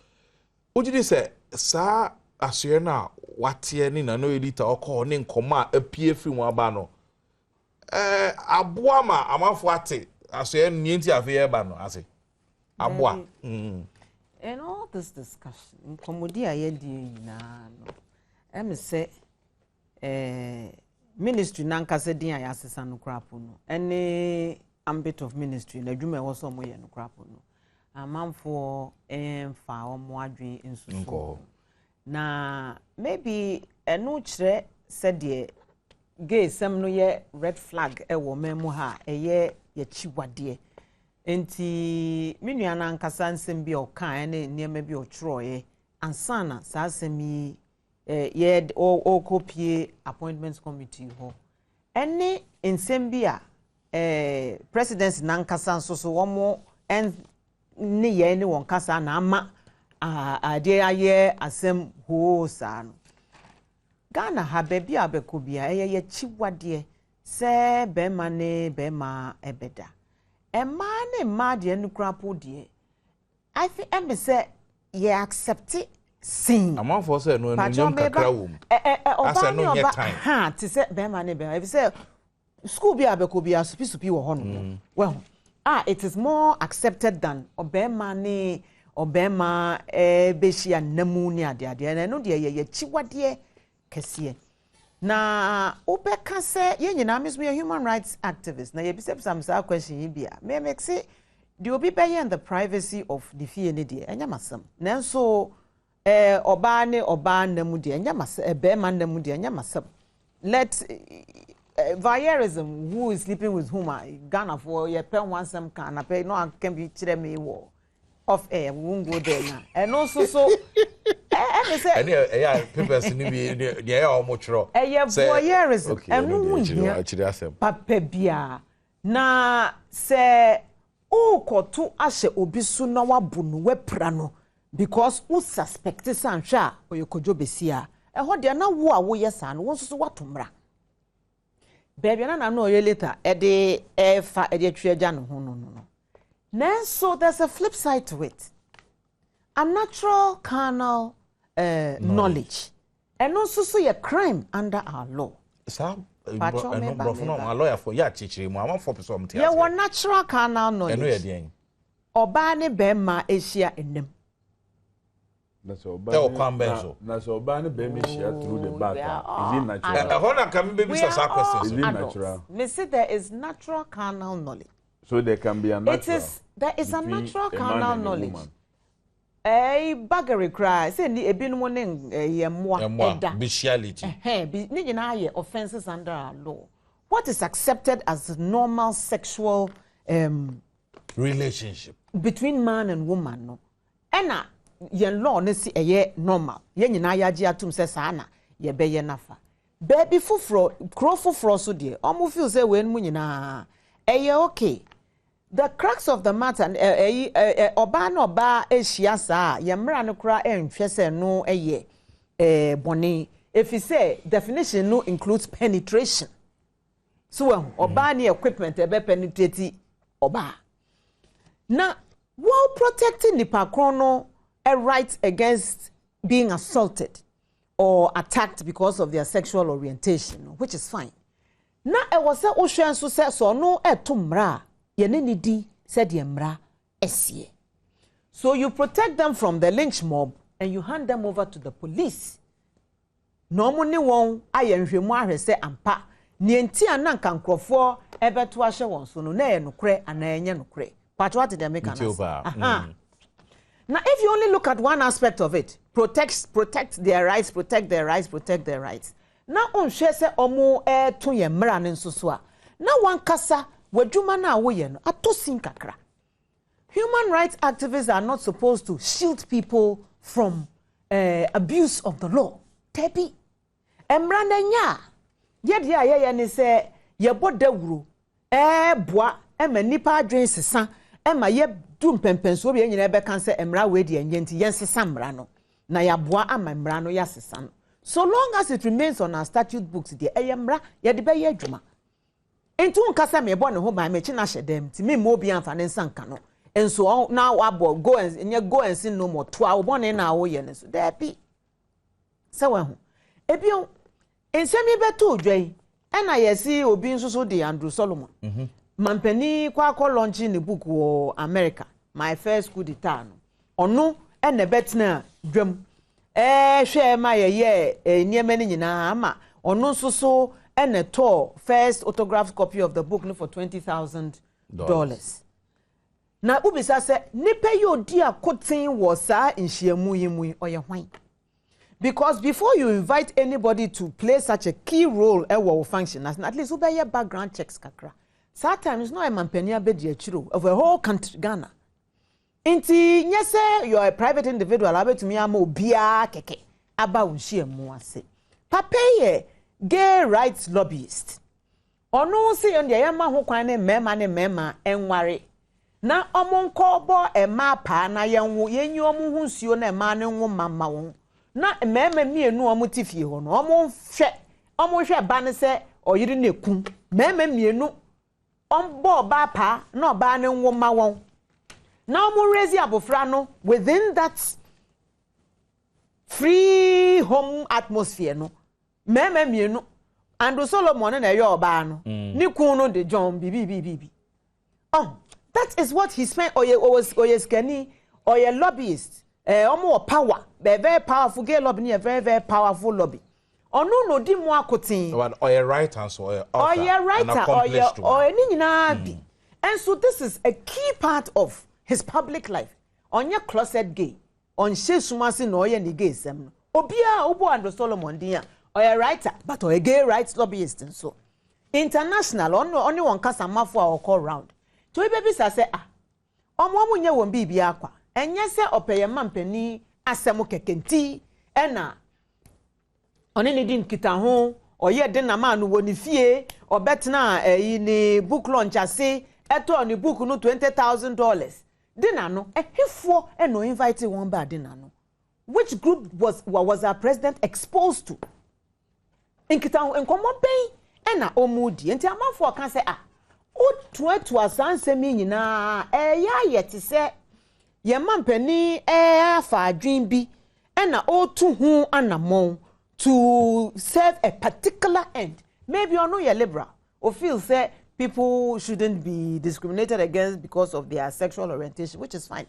Would you say, Sir, as you now, what year in no elite or call name comma appear from Wabano? aboa ma amafo ate aso ye nti afi ye ba no ase aboa and all this discussion komodi aye die na no em say ministry nankase din aye asesa no krapo no any ambit of ministry na adwuma e wo so mo ye no krapo no amanfo fa omo adwen ensusu na maybe eno kire said de gay sem no ye red flag e wo memu ha eye ye chiwade enti menua na nkasa nsem bi o kan ne niema bi o troye ansana sa asemi ye o kopie appointments committee ho ene nsem bi a president na nkasa nso so wo mo en ne ye ne won kasa na ama ade aye asem ho sa no Ghana ha baby abekobia ye chiwade se be ma ne be ma ebeda ma ne ma de nukrapo de I think em say ye accept it sin amanfo say no nyam kakra wo mu asa no nye time ha ti say be ma ne be if say school bi abekobia supi wo ho no well it is more accepted than obema ne obema behia namu ni ade na no de ye chiwade kese na obeka se ye nyina mesmo ye human rights activist na ye bi some question yi bia me make say the obi be in the privacy of the fie ne de enya masam nanso oba ne oba namu de enya masam be man namu de enya masam let voyeurism who is sleeping with whom Ghana for ye pen one some can na pay no can be chire me wo off air we won't go there now and also so and yeah papers ni bi dey almo chro voyeurism and no papa bia na se o koto ahye obi so na wabu no wepra no because who suspect san hwa oyekojo besia ho de na wo a wo yesa no won so watomra baby na no ye later e de fa e de atwaja no ho no so there's a flip side to it. A natural carnal knowledge. And also so a crime under our law. Sam, no lawyer for ya chichiri mo am for person mtia. Yeah, one natural carnal knowledge. Eno ye den. Oba ne bema ehia enem. Na so oba ne bema ehia through the back. Is it natural? How can be question? Is it natural? Me say there is natural carnal knowledge. So there can be a natural. There is a natural carnal knowledge. Baggery cry. Say ni ebinu mo ne ye moa bestiality. Ni nyina ye offenses under our law. What is accepted as normal sexual relationship between man and woman no. Ena ye law ne si eye normal. Ye nyina ya gi atum se sa na ye be ye nafa. Baby fufro, crow fufro so de. Omo feel say we nmu nyina okay. The crux of the matter oba no ba ehia saa ye mra no kra enhwe se no bone if you say definition no includes penetration so oba ne equipment be penetrate oba na while protecting the pakron a right against being assaulted or attacked because of their sexual orientation which is fine na e was say ohwe so say so no etomra yenidi said yemra esie. So you protect them from the lynch mob and you hand them over to the police. No money won ayenhwemu ahwese ampa nienti ananka nkrofo ebeto ahye won so no na enukre ana enye nukre. But what did they make Now if you only look at one aspect of it, protect their rights, protect their rights. Na onhwe se omo to yemra ne nsoso a na wan kasa wadwuma na woye no atosin kakra. Human rights activists are not supposed to shield people from abuse of the law. Tebi emra na nya ye dia ye ne se ye bodawuro boa ema nipa adwen sesa ema ye du mpempenso obi nyina be kan se emra we dia nyenti yen sesa mra no na ya boa ama mra no ya sesa no. So long as it remains on our statute books there emra ye de be ye adwuma enti unkasa me bo ne ho ba me chi na hyedem ti me mo bi amfa ne nsanka no enso na wabo go and sin no more to a bone na wo ye ne so there be se we ho ebio ensemi beto odwai ena yesi obi nso so de Andrew Solomon mampani kwa launching the book wo America my first coup d'etat no ono ena betna dwam hwe ma ye niema ni nyina ama ono nso so ena to first autographed copy of the book no for $20,000 na ubisa se nipa yo di akotin wo sa nhyiamu yimu oye hwan. Because before you invite anybody to play such a key role ewo function, at least your background checks kakra. Sometimes no mampania be di achiro of a whole country Ghana. Inti nyese you are a private individual abe to me ama obia keke aba unhie mu ase. Papa ye gay rights lobbyist. Ono se yon ye ma ho kwan ne mema enware. Na omonko bo ema pa na yenwo yenyi omu hu nsuo na ema ne nwo mama won. Na mema mienu omutifie ho no omonhwe ba ne se oyiri na ekum mema mienu ombo ba pa na oba ne nwo ma won. Na omu raise abofra no within that free home atmosphere no mema mienu Andrew Solomon na ye oba no ni kun no de John bibi. Oh, that is what he spent oye skani oye lobbyist omo power very powerful gay lobby very powerful lobby ono no di mu akotin oye writer so oye writer oye ni nyina bi. And so this is a key part of his public life. Onye closet gay on she sumasi no oye ni gay sem no obia obo Andrew Solomon dia oye writer but oye gay rights lobbyist and so international only one kasa mafo a call round to baby say omo munye won bibia akwa enye se opeye mampani asemu kekenti ena oni ni din kita ho oye de na ma no woni fie obetna ni book launch ase eto ni book no $20,000 dina no ehefo eno invite one ba dina no which group was our president exposed to nkita ho enkomo ben ena omudi enti amafo kan say otuatu asansemi nyina ya yete se ye mampani afa adwin bi ena otu hu anamon to serve a particular end. Maybe you know you're liberal or feel say people shouldn't be discriminated against because of their sexual orientation, which is fine.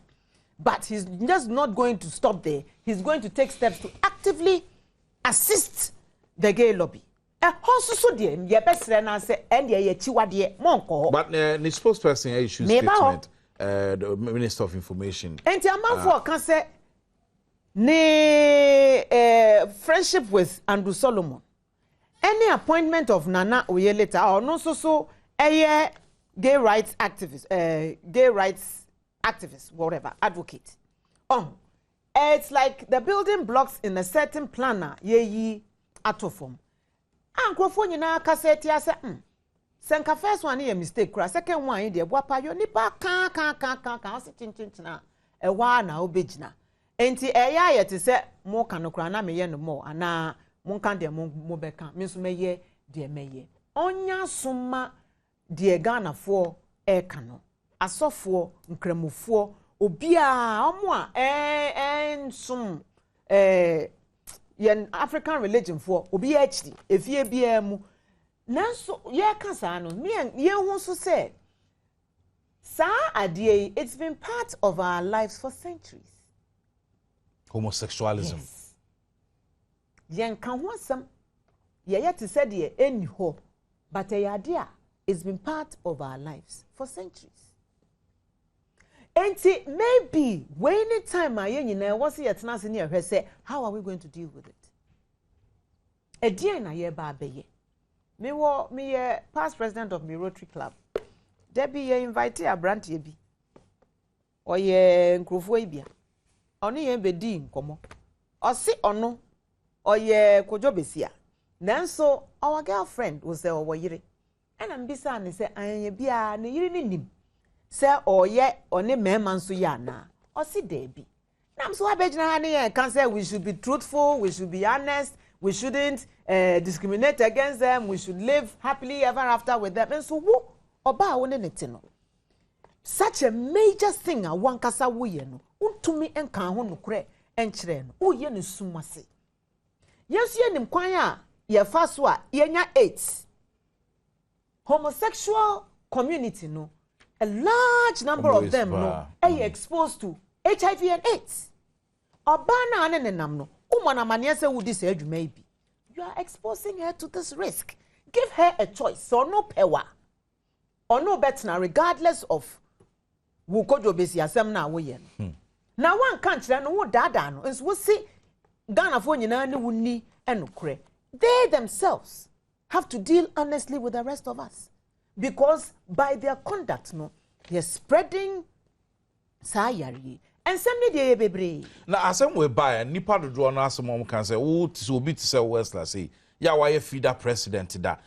But he's just not going to stop there. He's going to take steps to actively assist the gay lobby. But the spokesperson issues statement, the Minister of Information. And the amount can say friendship with Andrew Solomon. Any appointment of Nana Oyeleta or no so a gay rights activist, whatever, advocate. It's like the building blocks in a certain planner, ye atofom. Ankrofo nyina kaseti ase senka first one ye mistake kra second one de boapa yo nipa kan ose chinchinchina ewa na obegina enti eya ye te se mo kan kra na meye no mo ana mo kan de mo beka me so meye de meye onya soma de Ghana fo e kano asofo nkramofo obia omo a ensum yen African religion for obi actually efie bia mu nanso ye kasa no me ye hu so say sa adie it's been part of our lives for centuries. Homosexualism. Yes. Yen kan ho asem ye yet said ye eni ho but idea it's been part of our lives for centuries. And maybe when any time I was here at near her say, how are we going to deal with it? A dear na ye ba be me past president of my Rotary Club. Debbie ye invite a brand ye bi. Or ye nkrofo ibia. Oni ye be di nkomo. Or si ono or ye kojo besia. Nanso our girlfriend was say owo yire. And I'm bisa ni say anye bia ne yire ni nim. Say oye one mema nso ya na o si debi nam so abegina ha ne can say we should be truthful, we should be honest, we shouldn't discriminate against them, we should live happily ever after with them. And so wo oba wo ne nete no such a major thing a wan kasa wo ye no untumi enka ho no kure enkyere no wo ye ne sumase yesu ye nim kwan a ye fa so a ye nya 8 homosexual community no a large number of them no are exposed to HIV and AIDS. Obana ane nenam no umana mania se wudi se adwuma bi. You are exposing her to this risk. Give her a choice. So no power. Or no better regardless of who kojo besi asem na wo ye. Na one country no wo dada no nso wo si Ghana fo nyina ne wuni enukre. They themselves have to deal honestly with the rest of us because by their conduct no they are spreading sayari and some dey bebre. Na asem we buy nipa dodo no asem mo kan say wo ti so obi ti say Westler say ya wa ye feeder president da.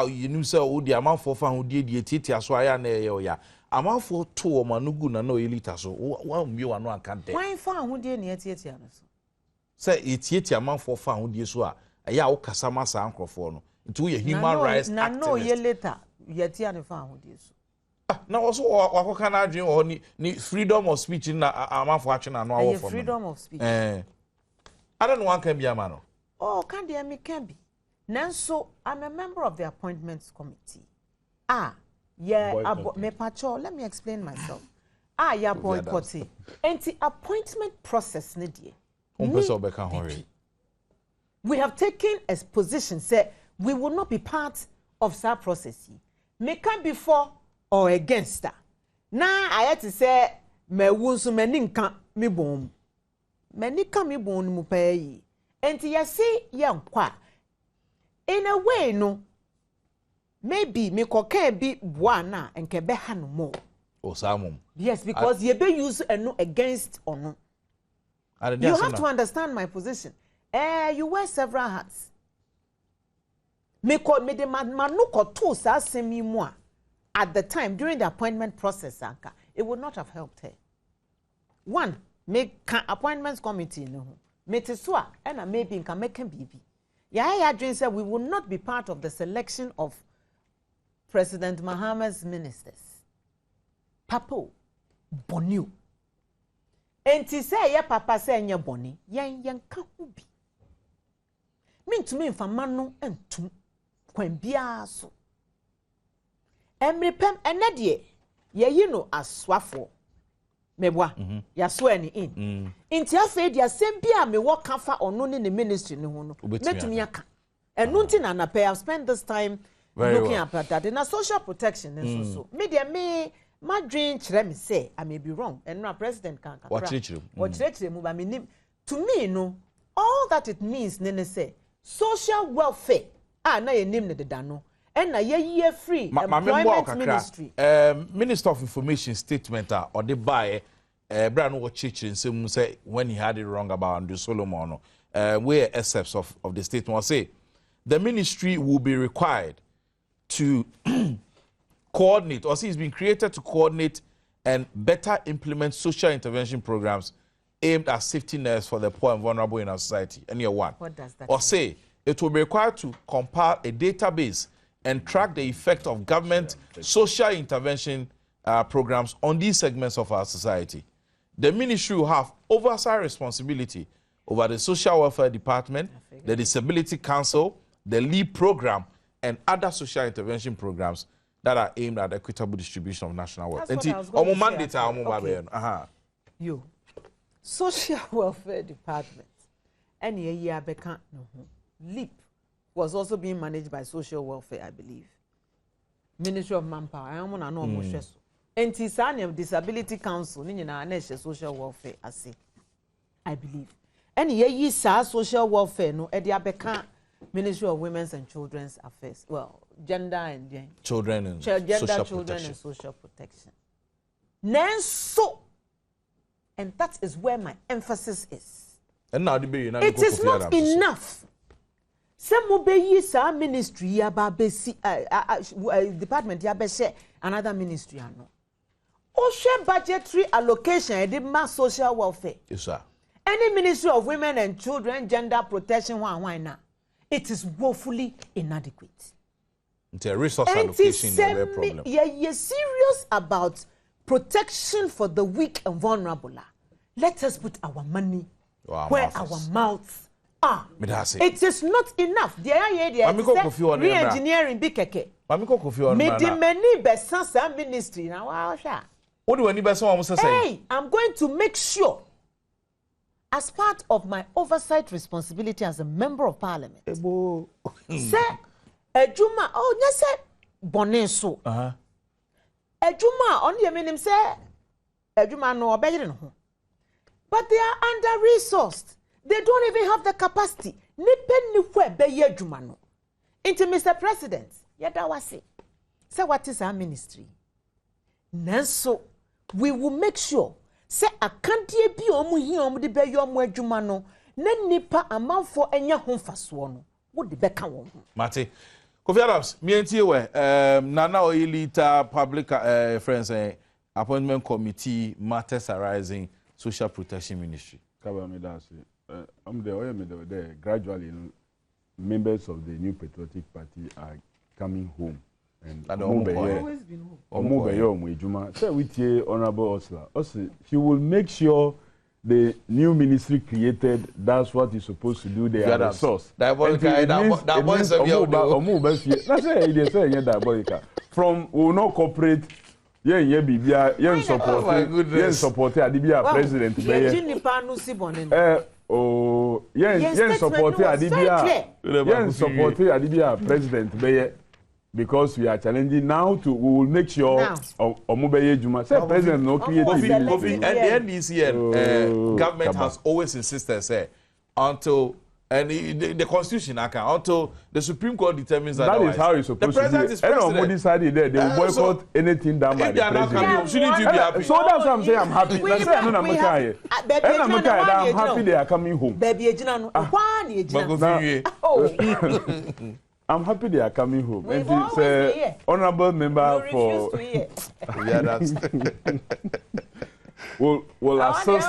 You know say wo di amanfo fa ho die titi aso aya na ye ya. Amanfo to o manugu na no elita so wa mbi wa no anka de. Why fa ho die na tietia no so? Say etietia amanfo fa ho die so a ya wo kasa masa ankrofo no. Nti wo ye human rights activist. Na no ye later yetia ne fa ho die so. Na also wakoka na adwen ho ni freedom of speech na amanfo atwe na no awo for. Freedom of speech. I don't know one can be a man. Oh, can there me can be. Nanso, I'm a member of the appointments committee. Me pacho, let me explain myself. Ya boycotting. And the appointment process ne die. We have taken a position say we will not be part of that process. Me can be for or against that. Now I had to say me wunsu me ninka mi bom. Me nika mi bom mu pay. And ya see yan kwa. In a way, no. Maybe me can be buana and can be no more. Oh, Samum. Yes, because you be used and no against or no. You have to understand my position. You wear several hats. Me de manuko two sa semi moi. At the time during the appointment process, Anka, it would not have helped her. One, make appointments committee no. Me teswa and maybe can make him baby. Yaya Jane said we will not be part of the selection of President Mahama's ministers. Papo, Bonu. And to say, ya papa say, ya boni, yan kahubi. Mean to me, for manu and to when biaso. Emri pem enedie, ye know as swafo. Mebwa, ya swear in. Inti afa dia sembia me work kafa ono ni the ministry ni ho no. Metumi aka. Enunti na na pay I've spent this time looking at that. In a social protection and so. Me dia me madwin kire me say I may be wrong. And no president kan ka. What chire mu ba me nim. To me no all that it means nene say social welfare na ye nim ne deda no. And na ye free employment ministry. Minister of Information statement or the buy Brian Churchill say when he had it wrong about Andrew Solomon, where excerpts of the statement will say the ministry will be required to coordinate, or see it's been created to coordinate and better implement social intervention programs aimed at safety nets for the poor and vulnerable in our society. And year one. What does that or mean? Say it will be required to compile a database and track the effect of government social intervention programs on these segments of our society. The ministry will have oversight responsibility over the Social Welfare Department, the Disability Council, the LEAP program, and other social intervention programs that are aimed at equitable distribution of national wealth. That's what I was going to say. You, Social Welfare Department, and year become LEAP was also being managed by Social Welfare, I believe. Ministry of Manpower. I am on no more stress. And Tisani Disability Council, Nina Social Welfare, I believe. And ye social welfare, no, Ediabeka, Ministry of Women's and Children's Affairs. Well, gender and children and social protection. So, and that is where my emphasis is. And now it is not enough. Some obey sa ministry ya ba besi department ya be share another ministry ano. O share budgetary allocation the mass social welfare. Yes sir. Any Ministry of Women and Children gender protection why na. It is woefully inadequate. It's a resource allocation is a problem. You're serious about protection for the weak and vulnerable. Let us put our money where our mouths are. It is not enough. Re-engineering big keke. Mami ko Kofi on me di many besansa ministry na wa hwa. What do any person want to say? Hey, I'm going to make sure, as part of my oversight responsibility as a member of parliament, say, Ejuma, oh, yes, say, Boneso. Ejuma, on the minim say, Ejuma no obeying. But they are under-resourced. They don't even have the capacity. Into Mr. President, yadawasi. Say, what is our ministry? Nanso, we will make sure say akantie bi omu hi omu de be yo omu adwuma no na nipa amanfo enya ho faso no wo de be ka won Mate Kofi Adams me entie we Nana Oyelita public friends appointment committee matters arising social protection ministry cover me that I'm there gradually members of the New Patriotic Party are coming home. And always been home. So we hear Honorable Osla. She will make sure the new ministry created does what it's supposed to do. They are the source. From we will not cooperate. Support Adibia president. Support Adibia president. Because we are challenging now we will make sure Omubeye Juma say president no creative. And the NDC government has always insisted say until the constitution until the Supreme Court determines that is how it's supposed to be. The president is president. Decided there they will boycott anything done by the president. Shouldn't you be happy? So that's what I'm saying. I'm happy. I'm happy they are coming home. I'm happy they are coming home. We've always been honorable member for will assist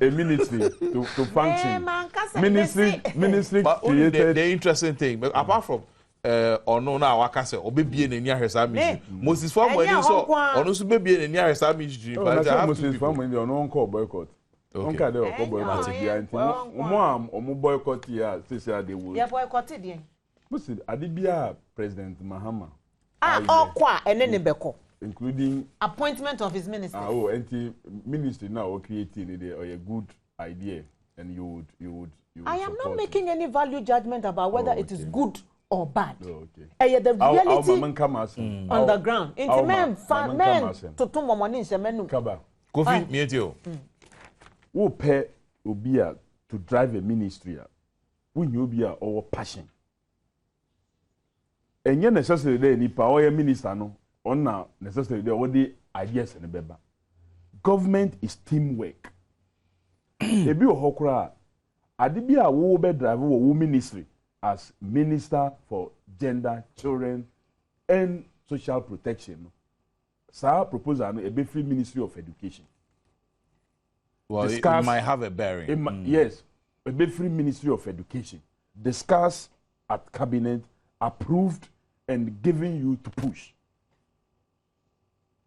a ministry to function. Ministry created. The interesting thing, but apart from no now I can say obebi na nia hwesa ministry. Moses Farm when so ono so bebi na nia hwesa ministry but I have Moses Farm when no call boycott. Onka dey call boycott bia nti omo boycott here say they will. Yeah boycott dey. Musi Adibia President Mahama. Okwa ene beko. Including appointment of his ministers. Ministry now creating a good idea, and you would I am not making any value judgment about whether it is good or bad. Okay. The reality on the ground. Into men to two momoni semenu. Kaba. Kofi mietio. Who pay Obia to drive a ministry? When you be our passion. And yet necessarily there ni pa oya minister no on necessarily there what the ideas in the beba. Government is teamwork. Ebi ohokra adibia wo be drive wo ministry as minister for gender, children and social protection. Sa proposal no ebe free ministry of education. Well, it might have a bearing. Yes, ebe free ministry of education. Discuss at cabinet, approved and giving you to push.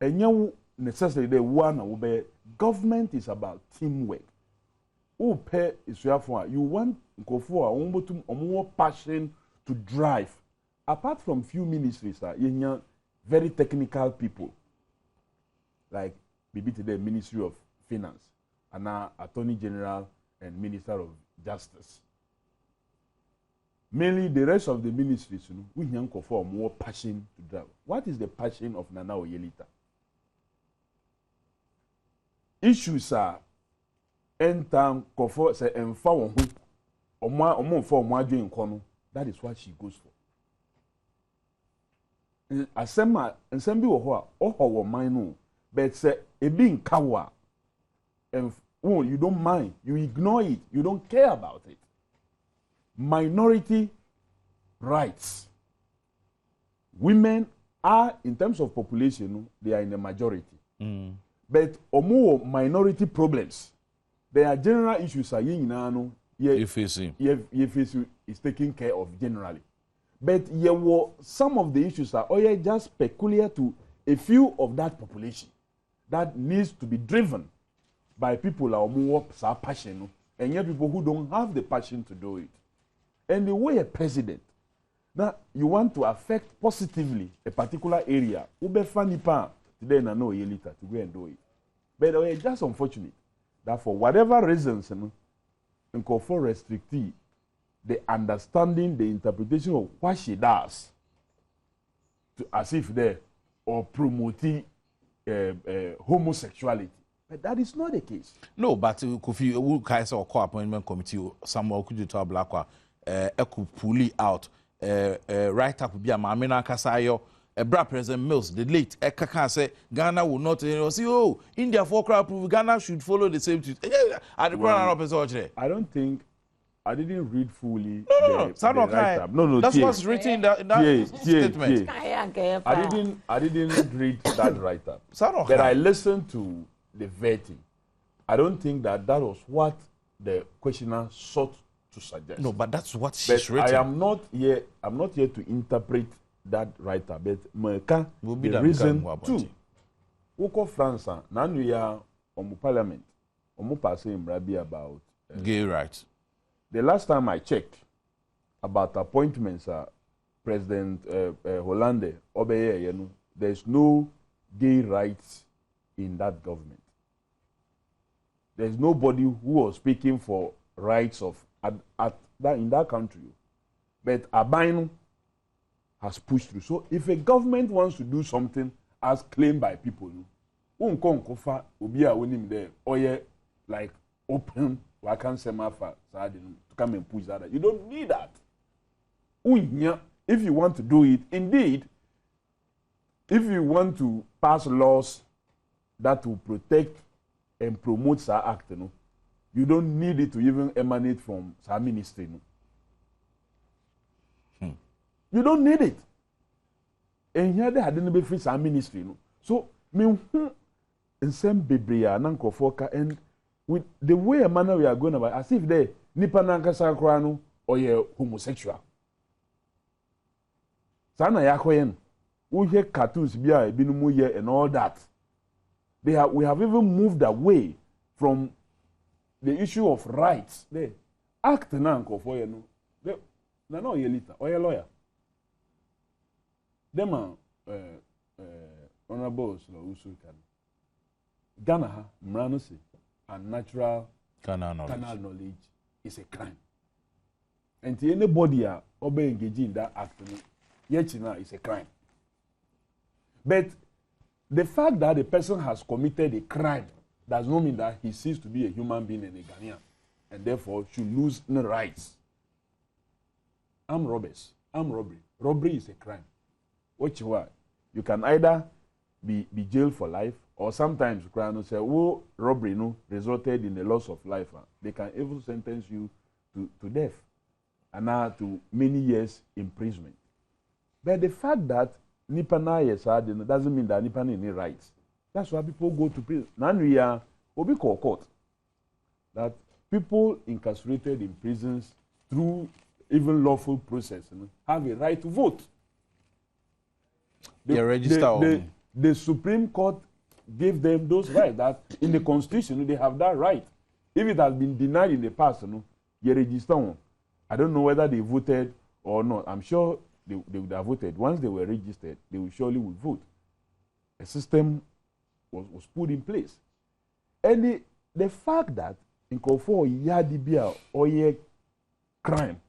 And you necessarily the one will be government is about teamwork. Who pay is you want go for more passion to drive. Apart from few ministries, you very technical people like maybe today Ministry of Finance and now Attorney General and Minister of Justice. Mainly the rest of the ministries, we young for more passion to drive. What is the passion of Nana Oyelita? Issues are time for say emfa won for adwen kono. That is what she goes for. Asema nsem bi wo ho a oho wo man no, but say e bi nka wo a you don't mind, you ignore it, you don't care about it. Minority rights. Women are, in terms of population, they are in the majority. But more minority problems. There are general issues is taken care of generally. But some of the issues are just peculiar to a few of that population that needs to be driven by people who are more passionate and yet people who don't have the passion to do it. And the way a president Now, you want to affect positively a particular area. Ube funny pa today na no later to go and do it. But it's just unfortunate that for whatever reasons, in for restrictee, the understanding, the interpretation of what she does, to as if they or promoting homosexuality. But that is not the case. No, but Kofi, who Kaisa or co-appointment committee, someone could you tell Blackwa, could pull it out, right up be a Mamina Kasayo, a bra President Mills, the late Ekaka say Ghana will not, say, oh, India for crowd proof, Ghana should follow the same truth. I don't think. I didn't read fully. No, that's what's written in that statement. I didn't read that write-up. But I listened to the vetting. I don't think that was what the questioner sought to suggest. No, but that's what she's written. I'm not here to interpret that write-up. But the reason too. Woko France, now we are on Parliament. On passing about gay rights. The last time I checked about appointments, President Hollande, Obeye, there's no gay rights in that government. There's nobody who was speaking for rights of in that country. But Abino has pushed through. So if a government wants to do something as claimed by people, like open. I can't say my to come and push that. You don't need that. If you want to do it, indeed, if you want to pass laws that will protect and promote our act, you don't need it to even emanate from our ministry. You don't need it. And here they hadn't been free our ministry. So, me, in some biblia, and with the way a manner we are going about, as if they nipa nankasa krano or ye homosexual. Sana yakoyen, we hear cartoons bia binumu ye and all that. We have even moved away from the issue of rights. They act nanko for you know. They no ye lita or ye lawyer. Them honorable Usu can Ghana ha mrano si. And natural canal knowledge is a crime. And to anybody obey engaging in that act, is a crime. But the fact that the person has committed a crime does not mean that he ceases to be a human being and a Ghanaian, and therefore should lose no rights. Armed robbery. Robbery is a crime. Which why you can either be jailed for life, or sometimes say, oh, robbery resulted in the loss of life. They can even sentence you to death and now to many years imprisonment. But the fact that Nipa na doesn't mean that Nipa need rights. That's why people go to prison. Now we are court that people incarcerated in prisons through even lawful process have a right to vote. The Supreme Court gave them those rights. That in the Constitution they have that right. If it has been denied in the past, you register one. I don't know whether they voted or not. I'm sure they would have voted. Once they were registered, they will surely would vote. A system was put in place. And the fact that in Kofo Yadibia or ye crime,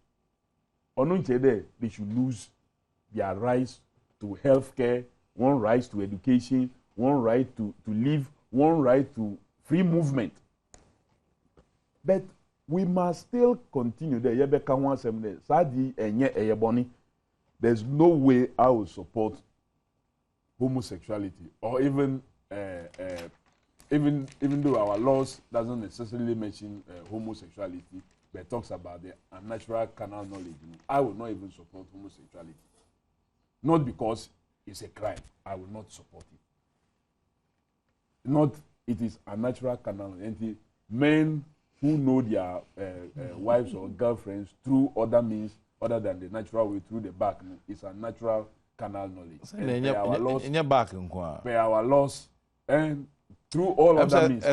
or they should lose their rights to health care, one right to education, one right to live, one right to free movement. But we must still continue. There's no way I will support homosexuality, or even though our laws doesn't necessarily mention homosexuality, but talks about the unnatural carnal knowledge. I will not even support homosexuality. Not because it's a crime. I will not support it. Not it is unnatural carnal knowledge. Men who know their wives or girlfriends through other means other than the natural way, through the back, it's a natural carnal knowledge. And by our laws, and through all other means.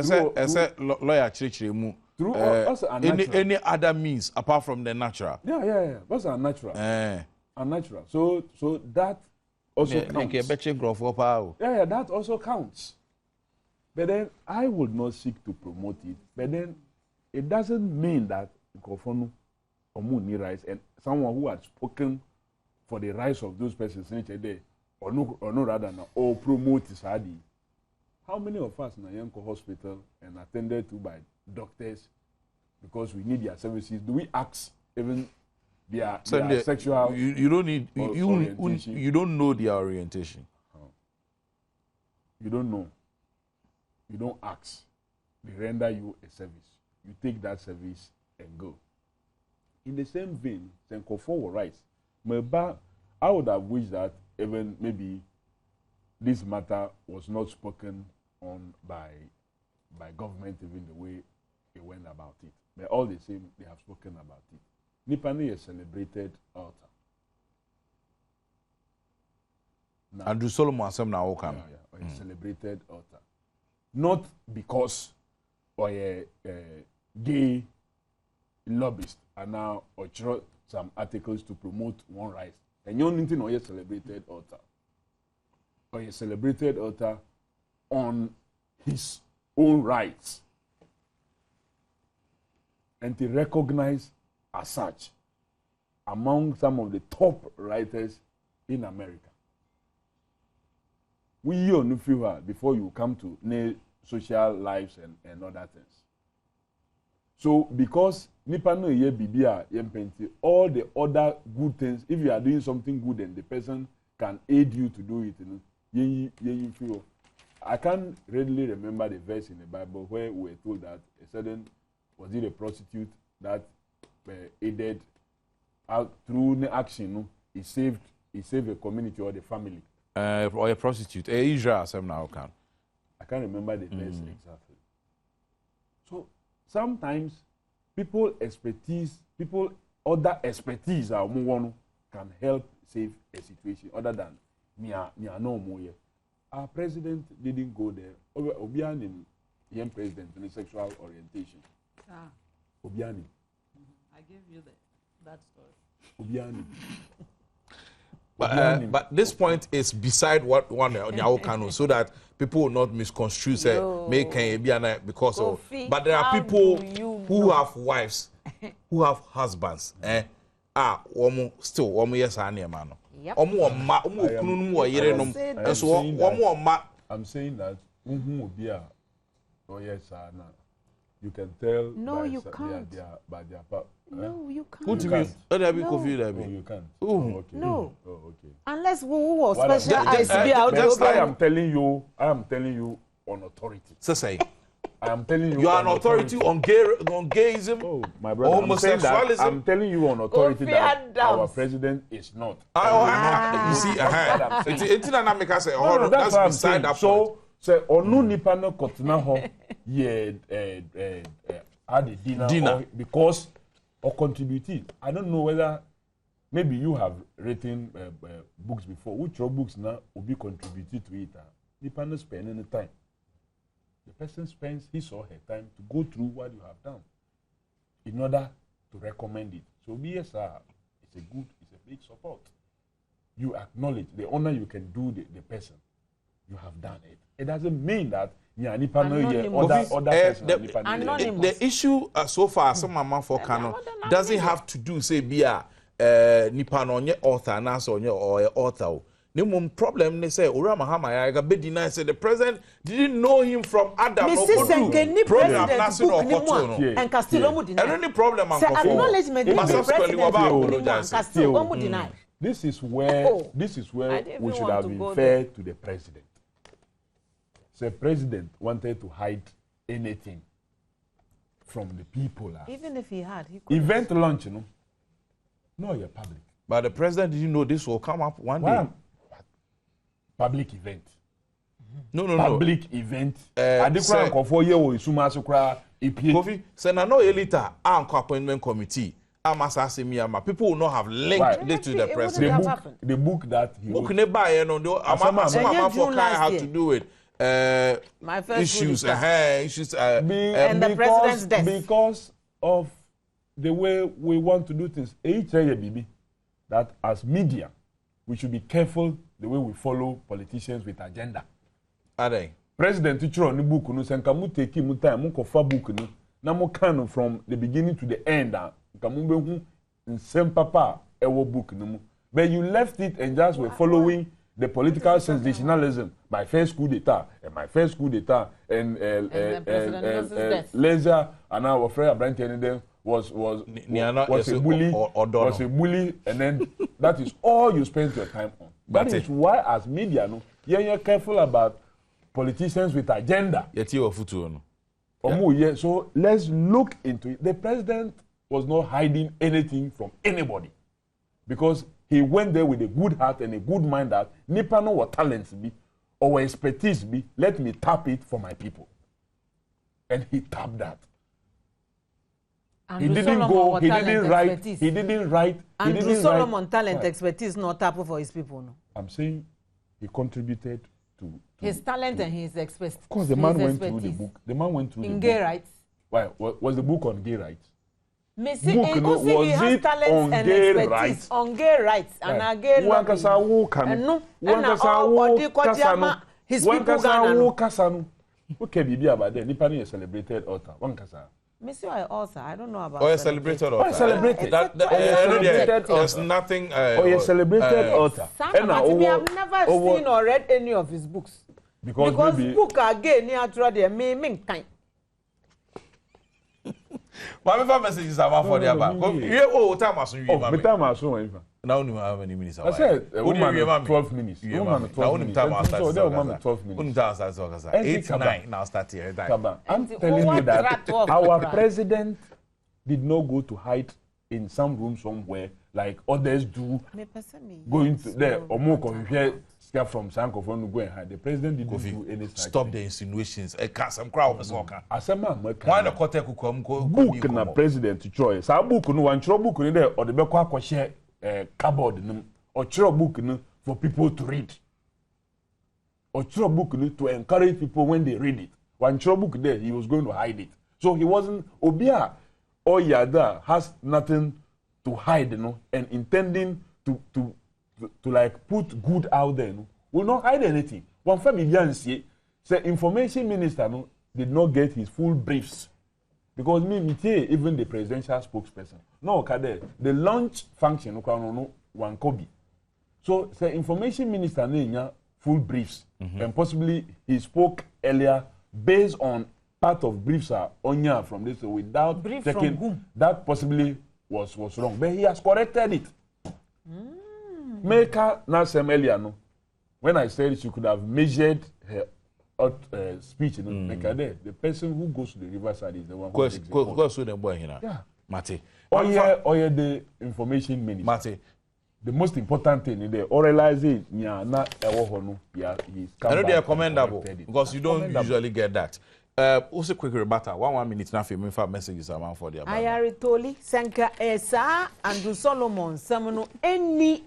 Through any other means apart from the natural. Yeah. That's unnatural. unnatural. So that also counts. Yeah, that also counts. But then I would not seek to promote it. But then it doesn't mean that Nkofonu Omuni rights and someone who had spoken for the rights of those persons or no rather or promote Sadi. How many of us in Yanko Hospital and attended to by doctors because we need their services? Do we ask even their sexual? You don't need you don't know their orientation. You don't know. You don't ask. They render you a service. You take that service and go. In the same vein, Senko for rights. I would have wished that even maybe this matter was not spoken on by government even the way they went about it. But all the same, they have spoken about it. Nipani is celebrated altar. Andrew Solomon Asem na Okam. Yeah, a celebrated altar. Not because or a gay lobbyist and now or some articles to promote one rights. And you need to know a celebrated altar. Or a celebrated altar on his own rights. And to recognize as such among some of the top writers in America. We only feel before you come to social lives and other things. So because Nipano ye bibia yempenti, all the other good things, if you are doing something good and the person can aid you to do it, you feel. I can't readily remember the verse in the Bible where we were told that a certain, was it a prostitute that aided out through action, he saved a community or the family. Or a prostitute. Israel, I can't remember the verse exactly. So sometimes other expertise can help save a situation other than me no more. Our president didn't go there. Obiani, young president, in sexual orientation. Obiani. I gave you that story. Obiani. But this point is beside what one Nyao so that people will not misconstrue say make because of. But there are people who have wives, who have husbands. Still yes man. I'm saying that you can tell. No, you can't. By their no, you can't. Who to me? You can't. Oh, okay. No. Oh, okay. Unless we were special eyes be out. I am telling you on authority. Say. I am telling you. You are an authority on gayism. Oh, my brother. Homosexualism. I'm telling you on authority that our president is not. You see, it's not make us say, oh, that's beside that point. So onu nipa no kotena ho ye had a dinner. Because or contributed. I don't know whether maybe you have written books before. Which your books now will be contributed to it? Nipa no spend any time. The person spends his or her time to go through what you have done in order to recommend it. So BSR is a big support. You acknowledge the honor you can do the person. You have done it. It doesn't mean that the issue so far, some mama for canon doesn't have to do say be a nipa no nye author na so nye or author. No problem they say Ura Mahama ya be deny say the president didn't know him from Adam no problem and Castillo mu deny. Any problem say acknowledgement the Castillo mu deny. This is where we should have been fair to the president. The president wanted to hide anything from the people. Even if he had, he could. Event launch, no, you're public. But the president didn't know this will come up one day. Public event. No. Public event. Kofi, Senator Elita, appointment committee. People will not have linked this to the president. The book that he wrote. How to do it. My first issues, and the president's death. Because of the way we want to do things. that as media, we should be careful the way we follow politicians with agenda. Are they? President Tichiro ni book no senka mu take mu time mu kofa book no na mu kan from the beginning to the end nka mu be hu nsem papa ewo book no mu. But you left it and just were following the political sensationalism. My first coup d'etat and my first coup d'etat and Leisure and our friend Abraham them was a bully and then that is all you spent your time on. That is why as media no you're careful about politicians with agenda. So let's look into it. The president was not hiding anything from anybody because he went there with a good heart and a good mind that nipa no what talents be or expertise be, let me tap it for my people. And he tapped that. Andrew he didn't Solomon he didn't write. Andrew Solomon talent expertise not tap for his people. No. I'm saying he contributed to his talent and his expertise. Of course, the man went through the book. The man went through in gay rights. Why was the book on gay rights? Was it on gay rights? On gay rights and a gay lobby. His people Ghana. Okay, Bibi about there. Nipa ni celebrated author. One kasa. Monsieur, I don't know about. Oh, celebrated author. Celebrated. There's nothing. Oh, celebrated author. And I've never seen or read any of his books. Because book are gay near to me kind. What messages are for the about? Time as you. Time as you. Now you have many minutes. I said, a woman 12 minutes. A woman 12 minutes. So there woman 12 minutes. 8 now start here. I'm telling you that our president did not go to hide in some room somewhere like others do. Going to there or more from Sankophone go and hide. The president didn't do anything. Stop the insinuations. Some crowd was walking. Why the court come book na president choice. Sa book no one throw book in there or the be kwa share cupboard or throw book for people to read. Or throw book to encourage people when they read it. One throw book there, he was going to hide it. So he wasn't Obia or Yada has nothing to hide, and intending to like put good out there, will not hide anything. One family say information minister did not get his full briefs. Because even the presidential spokesperson. No, the launch function one Kobe. So the information minister full briefs. And possibly he spoke earlier based on part of briefs on from this without brief checking from whom? That possibly was wrong. But he has corrected it. Maker Nasem earlier, when I said she could have measured her speech, the person who goes to the riverside is the one who goes to the boy here. Yeah. Mate. Or the information minister. Mate. The most important thing in there, oralizing, he's I know they are commendable because you don't usually get that. Also, quick rebuttal. 1 minute now for me. 5 messages around for the. I toli Sanka Esa Andrew Solomon Samano any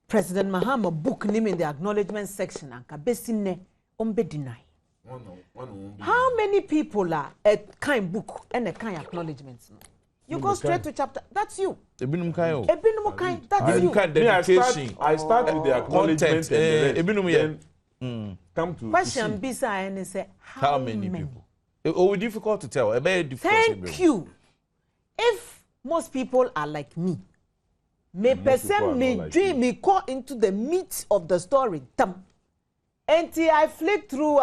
President Mahama book name in the acknowledgement section and kabesine ombe deny. How many people are a kind book and a kind acknowledgements? You go straight to chapter. That's you. Ebinum kind. That's you. I start with the acknowledgement and come to question bisa and say how many people? It will be difficult to tell. Thank you. If most people are like me, me person me dream me call into the meat of the story. Until I flick through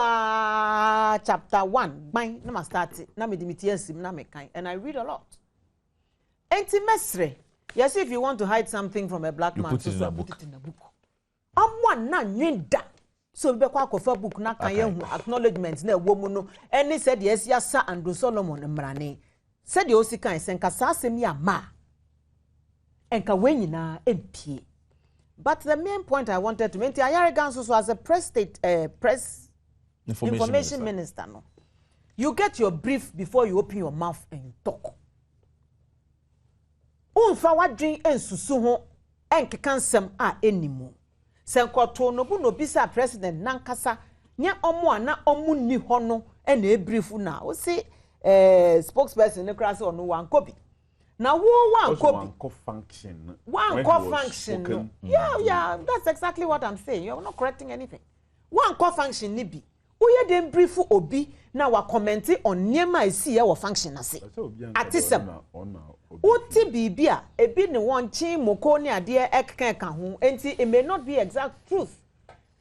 chapter 1, mine na start it. Na me dimitiensim na me kind, and I read a lot. Enti mesre. Yes, if you want to hide something from a black man, put it in a book. Amwan na nyinda. So we be kwa kofa book na kan ye hu acknowledgements na wo mu no. Any said yes, Sir Andrew Solomon mrane. Said the osi kan senka sasem ya ma. Enka wenyina empie. But the main point I wanted to make, Ayariganso as a press information minister. No, you get your brief before you open your mouth and talk. Unfa wadrin ensusu ho enkekansem a enimu. Senkoto no bu no bisa president nankasa nya omo ana omu ni ho no e na brief na o say spokesperson ne krase ono wan kobi. Now, one function. One core function. No. Yeah, that's exactly what I'm saying. You're not correcting anything. One core function, Nibi. Uye dem brief obi na wa comment on niema esi ya wa function ase. Atisem. Uti bibia ebi ne won chin moko ni ade ekkan ka ho enti it may not be exact truth.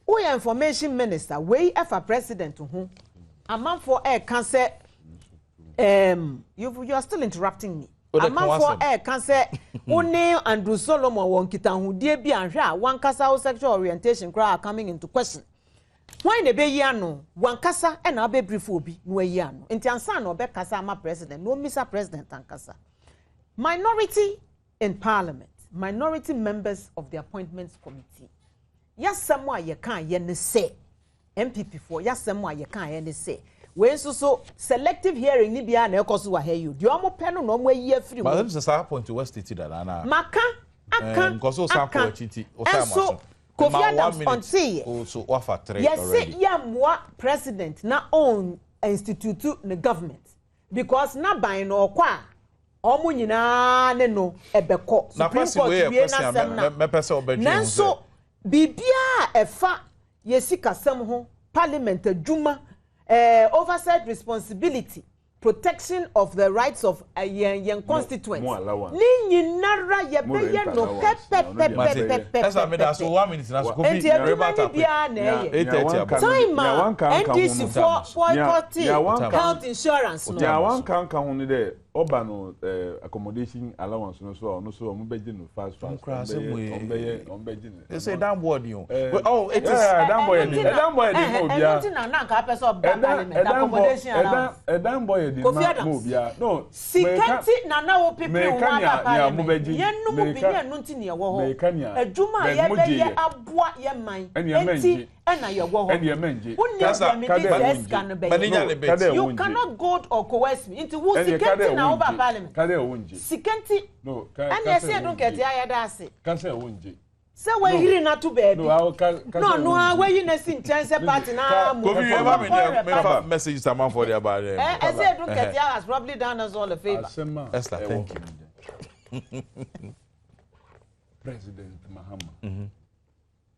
Uye information minister we efa president ho. Amanfo kan say you are still interrupting me. Amanfo kan say one Andrew Solomon won kita ho die bi anhwe a wan kasa sexual orientation kra coming into question. Why ne be yano wankasa e na be brief obi no yano enti ansa na obe kasa ama president no Mr. President ankasa minority in parliament minority members of the appointments committee yasam a ye kan ye ne say MPP for yasam a ye kan ye ne say we so selective hearing ni bia na ekoso wa he you de omo pe no no omo ayi afiri but this is a point to West City that na maka aka because so sam for chiti o sam Kofi Adams on see also offer trade yes, already. Yes, yeah, moi president na own institute the government because na by no kwa omo nyina ne no ebeko Supreme Court be na sem na me pese obedwe nanso bibia efa yesika sem ho parliament adwuma oversight responsibility protection of the rights of yen constituents. Ni nyinara ye beye no pepe. That's what I mean. So 1 minute na so Kofi rebata time NDC for health insurance no. Yeah, one can only there. Obano accommodation allowance no so mo beje no fast. They say damn board you. Oh, it is damn boy. Damn boy dey mo bia. Anything na ka person parliament accommodation allowance. Damn boy dey mo bia. No. Sikenti na wo people who want parliament. Yen no mo bi yen no nti ne wo ho. Adwuma ye be ye aboa ye man. Enti na ye wo ho. You cannot go or coerce me into who sikenti na over parliament. Sikenti. No. And you say don't get ya da ase. Can say wonji. Say we hear na to baby. No, where you na sin chance party na. Kofi you ever message someone for the about them. I say don't get ya has probably done us all a favor. Esther, thank you. President Mahama.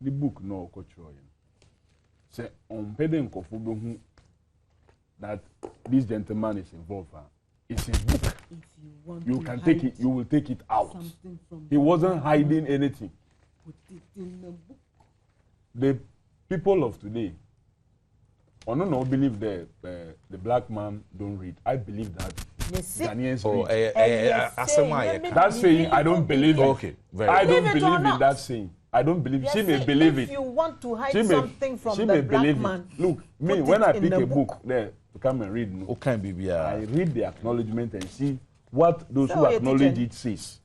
The book no culture. Say on peden kofu be hu that this gentleman is involved. It's a book. You can take it. You will take it out. He wasn't hiding anything. Put it in the book. The people of today, I don't believe the black man don't read. I believe that Ghanaians read. That's saying I don't believe it. Okay, I don't believe in that saying. I don't believe it. She may believe it. If you want to hide something from the black man, look, me when I pick a book there to come and read, I read the acknowledgement and see what those who acknowledge it says.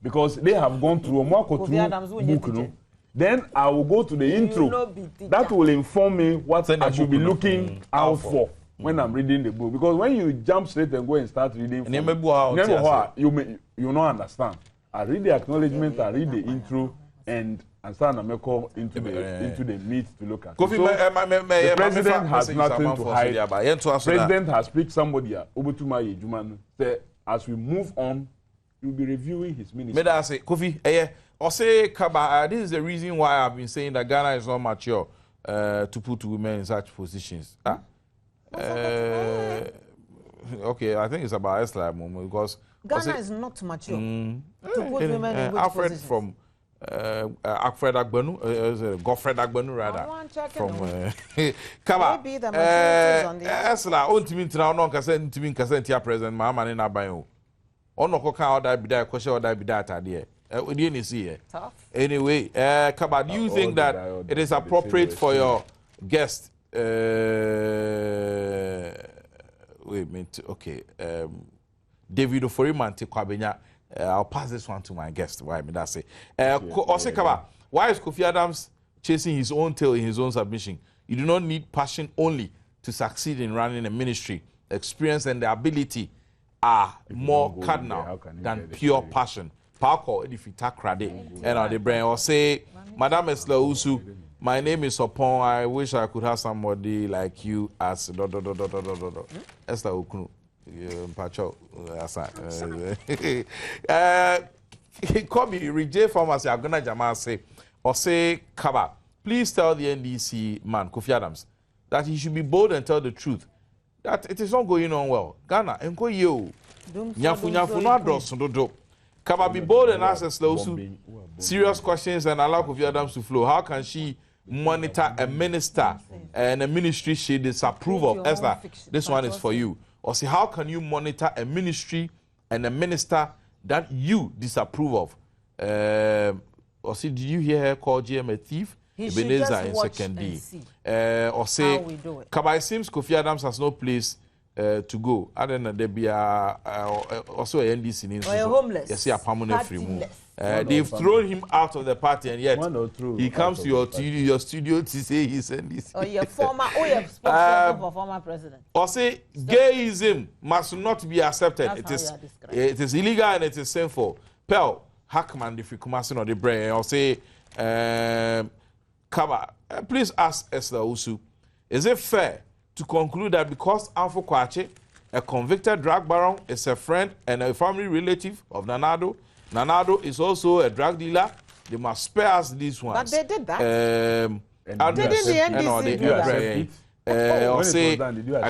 Because they have gone through a more book, no? Then I will go to the intro. That will inform me what I should be looking out for when I'm reading the book. Because when you jump straight and go and start reading, you not understand. I read the acknowledgement, I read the intro, and start into the meat to look at. So, the president has nothing to hide. The president has picked somebody say, as we move on, he will be reviewing his ministry. Kofi, or say Kaba, this is the reason why I've been saying that Ghana is not mature to put women in such positions. Okay, I think it's about Islam because Ghana is not mature to put women in which Alfred positions? From Alfred Agbenu, Godfred Agbenu rather, from Kaba. Maybe the majority is on the Esla, on to me now, no consent to me, consent here, President Mahama in Abayo. On no coca, that be that question, or that be that idea. We didn't see it. Anyway, Kaba, do you think that it is appropriate for your guest? Wait a minute, okay. David Oforimanti Kwabenya. I'll pass this one to my guest. Why me that say? Kaba, why is Kofi Adams chasing his own tail in his own submission? You do not need passion only to succeed in running a ministry. Experience and the ability are more cardinal than pure passion. Parko if you and the brain or say, Madame Esla Usu, my name is Opon. I wish I could have somebody like you as Esther Okunu. Pacho, Kobe, J Pharmacy, I'm gonna Jamal say, or say, Kaba, please tell the NDC man, Kofi Adams, that he should be bold and tell the truth, that it is not going on well. Ghana, enko yo, nyafu no address do. Kaba be bold and ask us those serious questions and allow Kofi Adams to flow. How can she monitor a minister and a ministry she disapprove of? Esther, this one is for you. Or see, how can you monitor a ministry and a minister that you disapprove of? Or see, did you hear her call GM a thief? Ebenezer in second D. Or say, Kaba, it seems Kofi Adams has no place to go. I don't know, there be also a NDC in homeless. Yes, a permanent free move. They've thrown him out of the party, and yet he comes to your studio to say he's NDC. Oh, your spokesperson for former president. Or say, gayism must not be accepted. It is illegal and it is sinful. Pearl, Hackman, if you come or the brain, or say, Kaba, please ask Esther Usu, is it fair to conclude that because Alpha Kwache, a convicted drug baron, is a friend and a family relative of Nanado, Nanado is also a drug dealer, they must spare us these ones? But they did that. I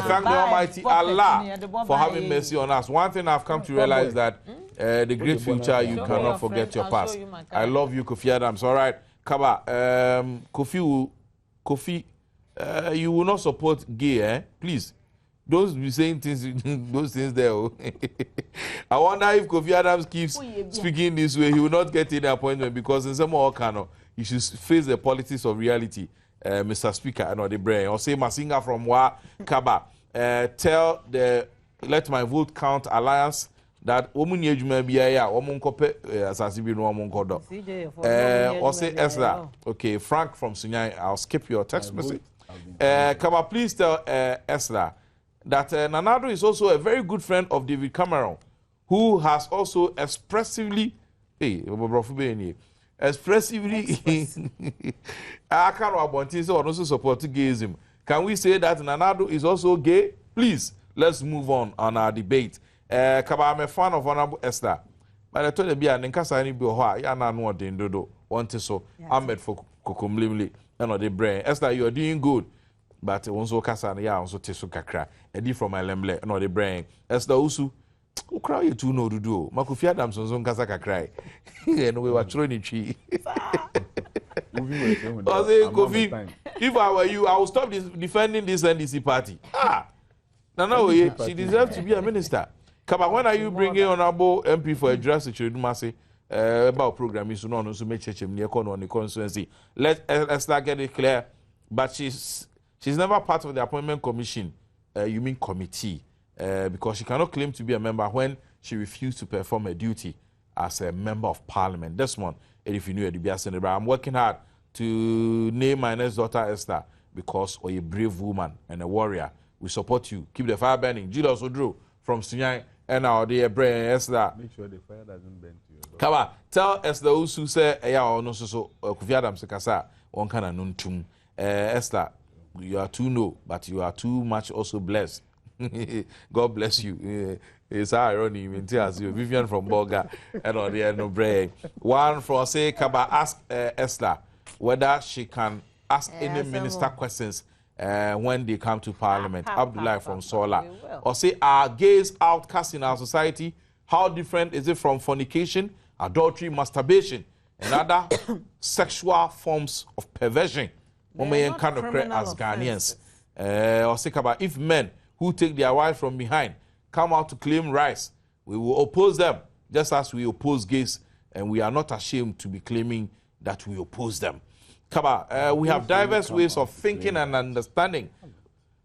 thank the Almighty Allah for having mercy on us. One thing I've come to realize that the great future, you cannot forget your past. I love you, Kofi Adams. All right, Kaba, Kofi, you will not support gay, eh? Please. Don't be saying things, those things there. I wonder if Kofi Adams keeps speaking this way, he will not get any appointment, because in some more kind he should face the politics of reality, Mr. Speaker, and the brain. Or say Masinga from Wa Kaba, tell the Let My Vote Count Alliance that woman yejuma biya woman kope asasibi no woman kodo. Or say Ezra. Okay, Frank from Sunyai, I'll skip your text message. Kaba, please tell Ezra that Nanado is also a very good friend of David Cameron, who has also expressively, I can't also support gayism. Can we say that Nanado is also gay? Please, let's move on our debate. Kaba, I'm a fan of Honorable Esther. But I told you, I'm Ahmed for Kokumlimli and the brain. Esther, you are doing good. But also Kasa ya also teso kakra. Edi from Elemble no the brain. Esther Usu, who cry you too no do. Makofi Adams on Kasa kakra. And we were throwing tree. Kofi, if I were you, I would stop defending this NDC party. No, she deserves to be a minister. Kaba, when are you bringing Honorable MP for a draft situation? About programming, so no, so make church near corner on the constituency. Let's not get it clear. But she's never part of the appointment commission, you mean committee, because she cannot claim to be a member when she refused to perform a duty as a member of parliament. This one, if you knew it, I'm working hard to name my next daughter Esther, because you're a brave woman and a warrior. We support you. Keep the fire burning. Julius Odro from Sunyai and our dear brain Esther. Make sure the fire doesn't burn to you. Kaba, tell Esther Usu say, no so Kofi Adams Kasa, one kind of nuntum. Esther, you are too no, but you are too much also blessed. God bless you. It's irony, Vivian from Bolga and on the end of brain. One from say, Kaba, ask Esther whether she can ask any minister questions when they come to Parliament. Abdullah from Sola. Or say, are gays outcast in our society? How different is it from fornication, adultery, masturbation, and other sexual forms of perversion? We may encounter as Ghanaians. Or say about if men who take their wives from behind come out to claim rights, we will oppose them, just as we oppose gays, and we are not ashamed to be claiming that we oppose them. Kaba, we have diverse ways of thinking and understanding.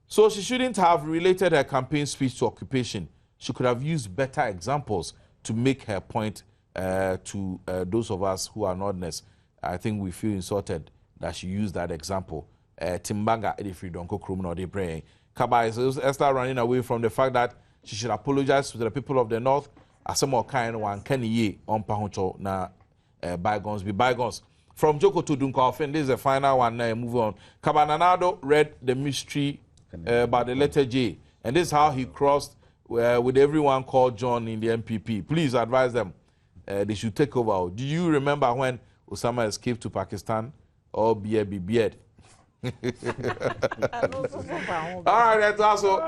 So she shouldn't have related her campaign speech to occupation. She could have used better examples to make her point to those of us who are nordness. I think we feel insulted that she used that example. Timbanga, Edifri Donko Krum, or the praying. Kaba is Esther running away from the fact that she should apologize to the people of the North. As some more kind one can ye on Pahoncho na bygones be bygones. From Joko to Dunkofen, this is the final one. Move on. Kaba Nanado read the mystery by the letter J, and this is how he crossed with everyone called John in the MPP. Please advise them they should take over. Do you remember when Osama escaped to Pakistan? Or beard? All right, that's also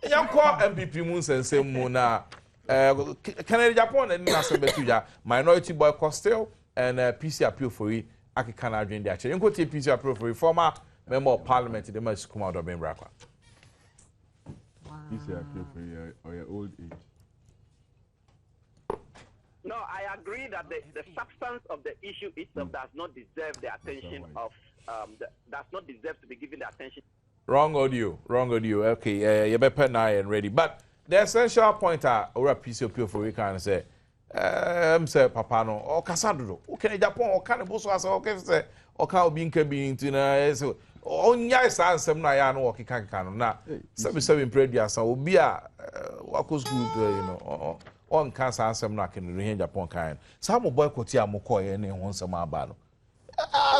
young MPP Moons and same Mona. Canada Japan and Nasabetuja, Minority Boy Costello and PC appeal for you. I can drink the action. You go to PC appeal for you, former member of parliament in the must come out of Benbraka. PC appeal for you or your old age. No, I agree that the substance of the issue itself does not deserve the attention of does not deserve to be given the attention. Wrong audio. Okay, you better now and ready. But the essential point or a piece of for we can say, say Papa no or Casado, okay, Japan or Cannibals as okay, say or can be in so on yes, answer Nayan or Kikan now. 77 previous will be a what was good, on cancer answer knocking in Japan kind. Some boycott ya Mokoy and one some abano.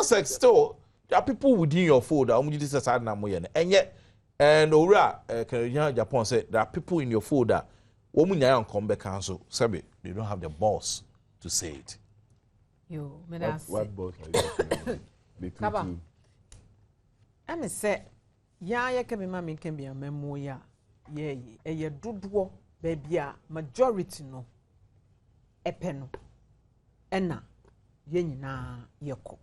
Sex still. There are people within your folder, and yet, and Ora, Japan said there are people in your folder. Woman, on Combat Council, Sabi, they don't have the balls to say it. What balls are you? I'm say, ya can be mammy can be a memoir. Yea, a doodwo, baby, majority no. Epeno. Enna, yenina, yoko.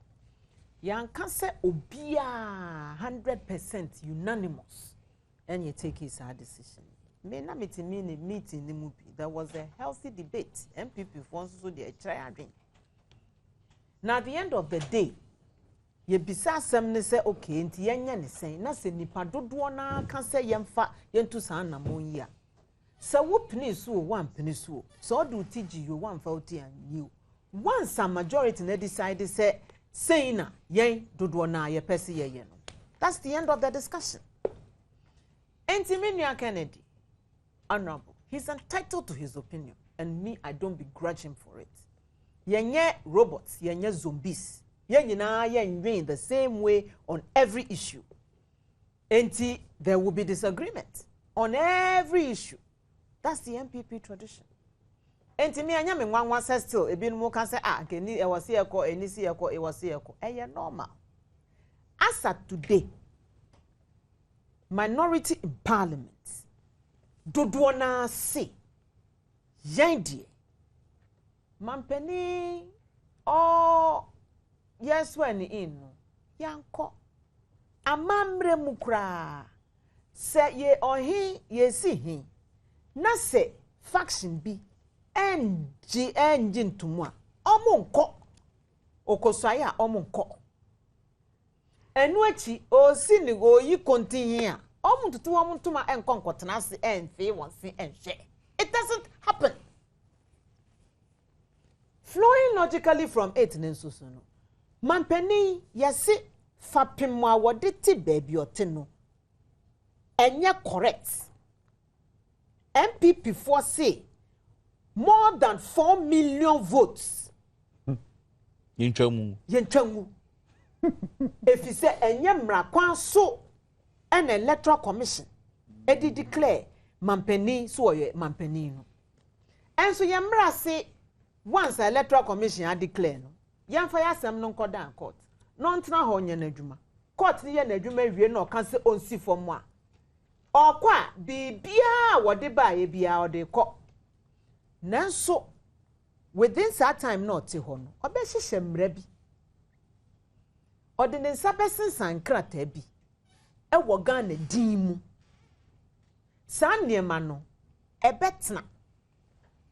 Yan can say obia 100% unanimous and you take his decision. May not mean a meeting in the movie. There was a healthy debate. MPP wants to do a try again. Now at the end of the day, you beside some say okay, and the say, Nasa nipa doduana can say yamfa yentu sana moya. So what penisu one penisu. So do TG you 140 and you. Once a majority they decided say saying yen doduana ye pesi ye no. That's the end of the discussion. Antimania Kennedy, honorable, he's entitled to his opinion, and me, I don't begrudge him for it. Yenye robots, yenye zombies, yen the same way on every issue. Enti, there will be disagreement on every issue. That's the MPP tradition. Enti me anya me nwanwa say still ebi no can say keni e wase ekọ enisi ekọ e wase ekọ eye normal. As at today, minority in parliament dodo na say yendie mampeni yes when in no yanko amamre mukra say ye ohi ye si hi na say faction bi engine to moi omonko okosaya omonko enu achi o si ni go yi continue omuntu wamutuma enkonkotena se enfe wonse enhwe. It doesn't happen. Flowing logically from it nensusu no mampeni yesi fapemwa wode ti baby oteno enye correct. MPP for say more than 4 million votes. Yentwamu. If you say enye mra kwan so an electoral commission edi declare mampeni so ye mampeni no. And so ye mra say once electoral commission a declare no yamfa yasem no nkoda court no ntena ho nye na adwuma court ni ye na adwuma wie no kan se onsi fom a okwa bibia wode ba ye bia ode ko nanso within that time not te ho no obehihye mra bi ode ne nsabesin sankrata bi ewo Ghana din mu sanniema no ebetna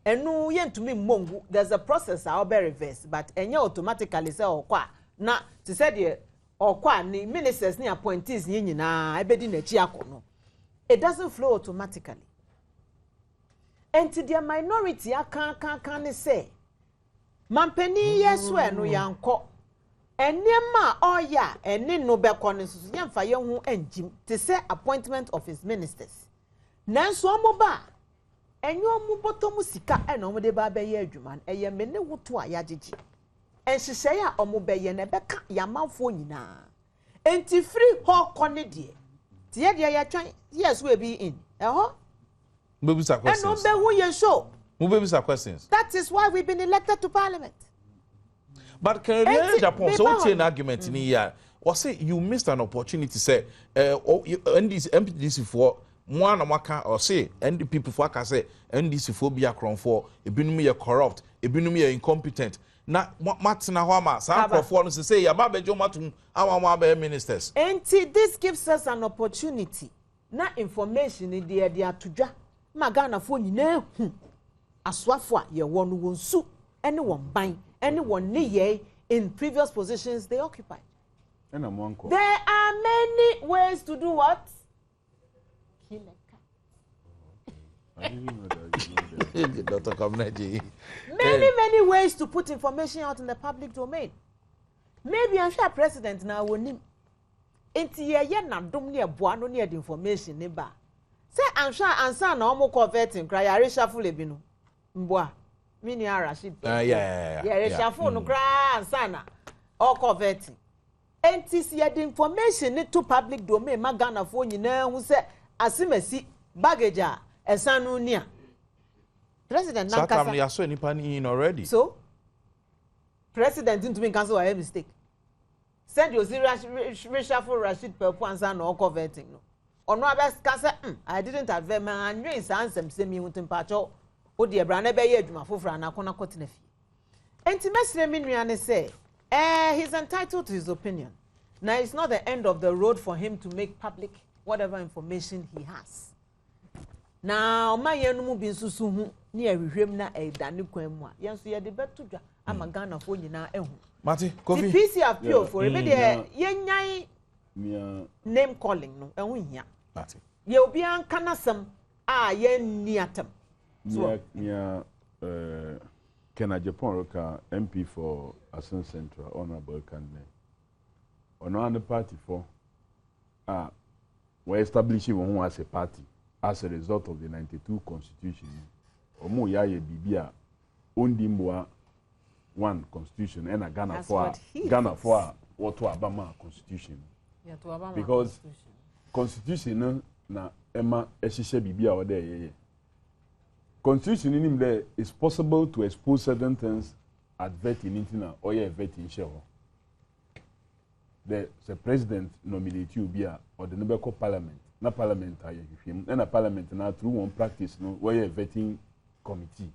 enu yentumi mongu. There's a process I'll be reverse but enye automatically say okwa na to say the okwa ni ministers ni appointees ni nyina ebedi na chi akono. It doesn't flow automatically. And to their minority can say mampeni yesu enu yanko enema oya eni no be kono so yemfa ye hu enjim to say appointment of his ministers nanso omoba enyo mu botomu sika ena omo de ba be ye adwuma eye mene woto a yagigi enhyehyɛ ya omo be ye na beka yamanfo nyina enti free ho kone de tie de ya twan yes we be in eho Maybe some questions. And who you show. Maybe some questions. That is why we've been elected to parliament. But Canadian Japan, so what's an argument in here? Or say you missed an opportunity, say, NDC MPDC for one amaka, or say, ND people for can say, NDC for be a crown for, a binumi corrupt, a binumi incompetent. Na Martin Ahama, some performance say, Yababe Jomatum, our ministers. And this gives us an opportunity. Na information in the idea to ja. Magana for you know, Aswafwa, ye one won't sue, anyone buying, anyone near in previous positions they occupied. There are many ways to do what? Kill a cat. Many ways to put information out in the public domain. Maybe I'm sure president now will name. Enti ye na dom ne boa no ne the information ne ba. Say I'm sure ansa na omo converting cry ya reshuffle bi no. Mboa. Mini Rashid. Yeah. Reshuffle no cry ansa na all converting. Enti see the information ne to public domain magana fo nyina hu say asimasi baggage a esanu nia. President Nankasa. You saw any pani in already. So president didn't mean cancel a mistake. Send your reshuffle Rashid Perpuansa no converting no. Or no best cancer. I didn't have them and you answer semi wouldn't patch o dear brand be yeduma for an akona cotinefi. Intimacy mean say, he's entitled to his opinion. Now it's not the end of the road for him to make public whatever information he has. Now my yenumu bin susu near him na a dani kwemwa. Yes, we are the better to Amagana for you now. Mati, coffee. The PC appeal for a name calling no and we here. Mati. You'll be on canasum yen niatum. Kena Japan Roka MP for Asen Central Honorable Kane. On party for we're establishing one as a party as a result of the 92 Constitution. Omo yaye bibia ondimwa one Constitution and a Ghana for what to Obama Constitution. Yeah, to Obama because Constitution na Emma eshishe bibia or there. Constitution in him there is possible to expose certain things at vetting intina or vetting share. The president nominate you be or the number called parliament. Na parliament and a parliament now through one practice no where vetting committee.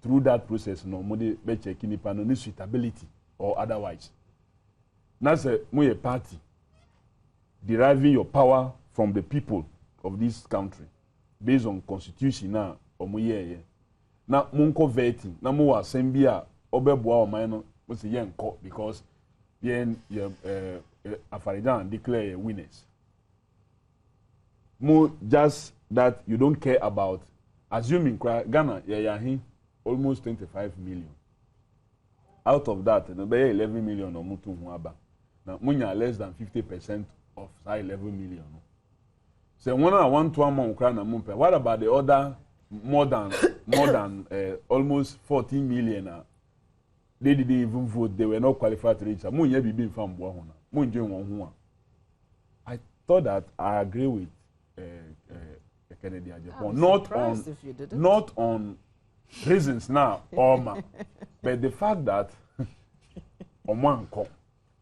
Through that process no more be checking if no suitability or otherwise. That's a party deriving your power from the people of this country based on constitution now. Na munko vetting na mo asembia obeboa o man no we say yen court because yen Afaridan declare winners. Mo just that you don't care about assuming Ghana almost 25 million. Out of that, no be 11 million or mutu huaba. Now munya less than 50% of that 11 million. So when I want to amount na mumpe, what about the other more than almost 14 million? They didn't even vote. They were not qualified to reach. I thought that I agree with Kennedy Japan. Not on reasons now, but the fact that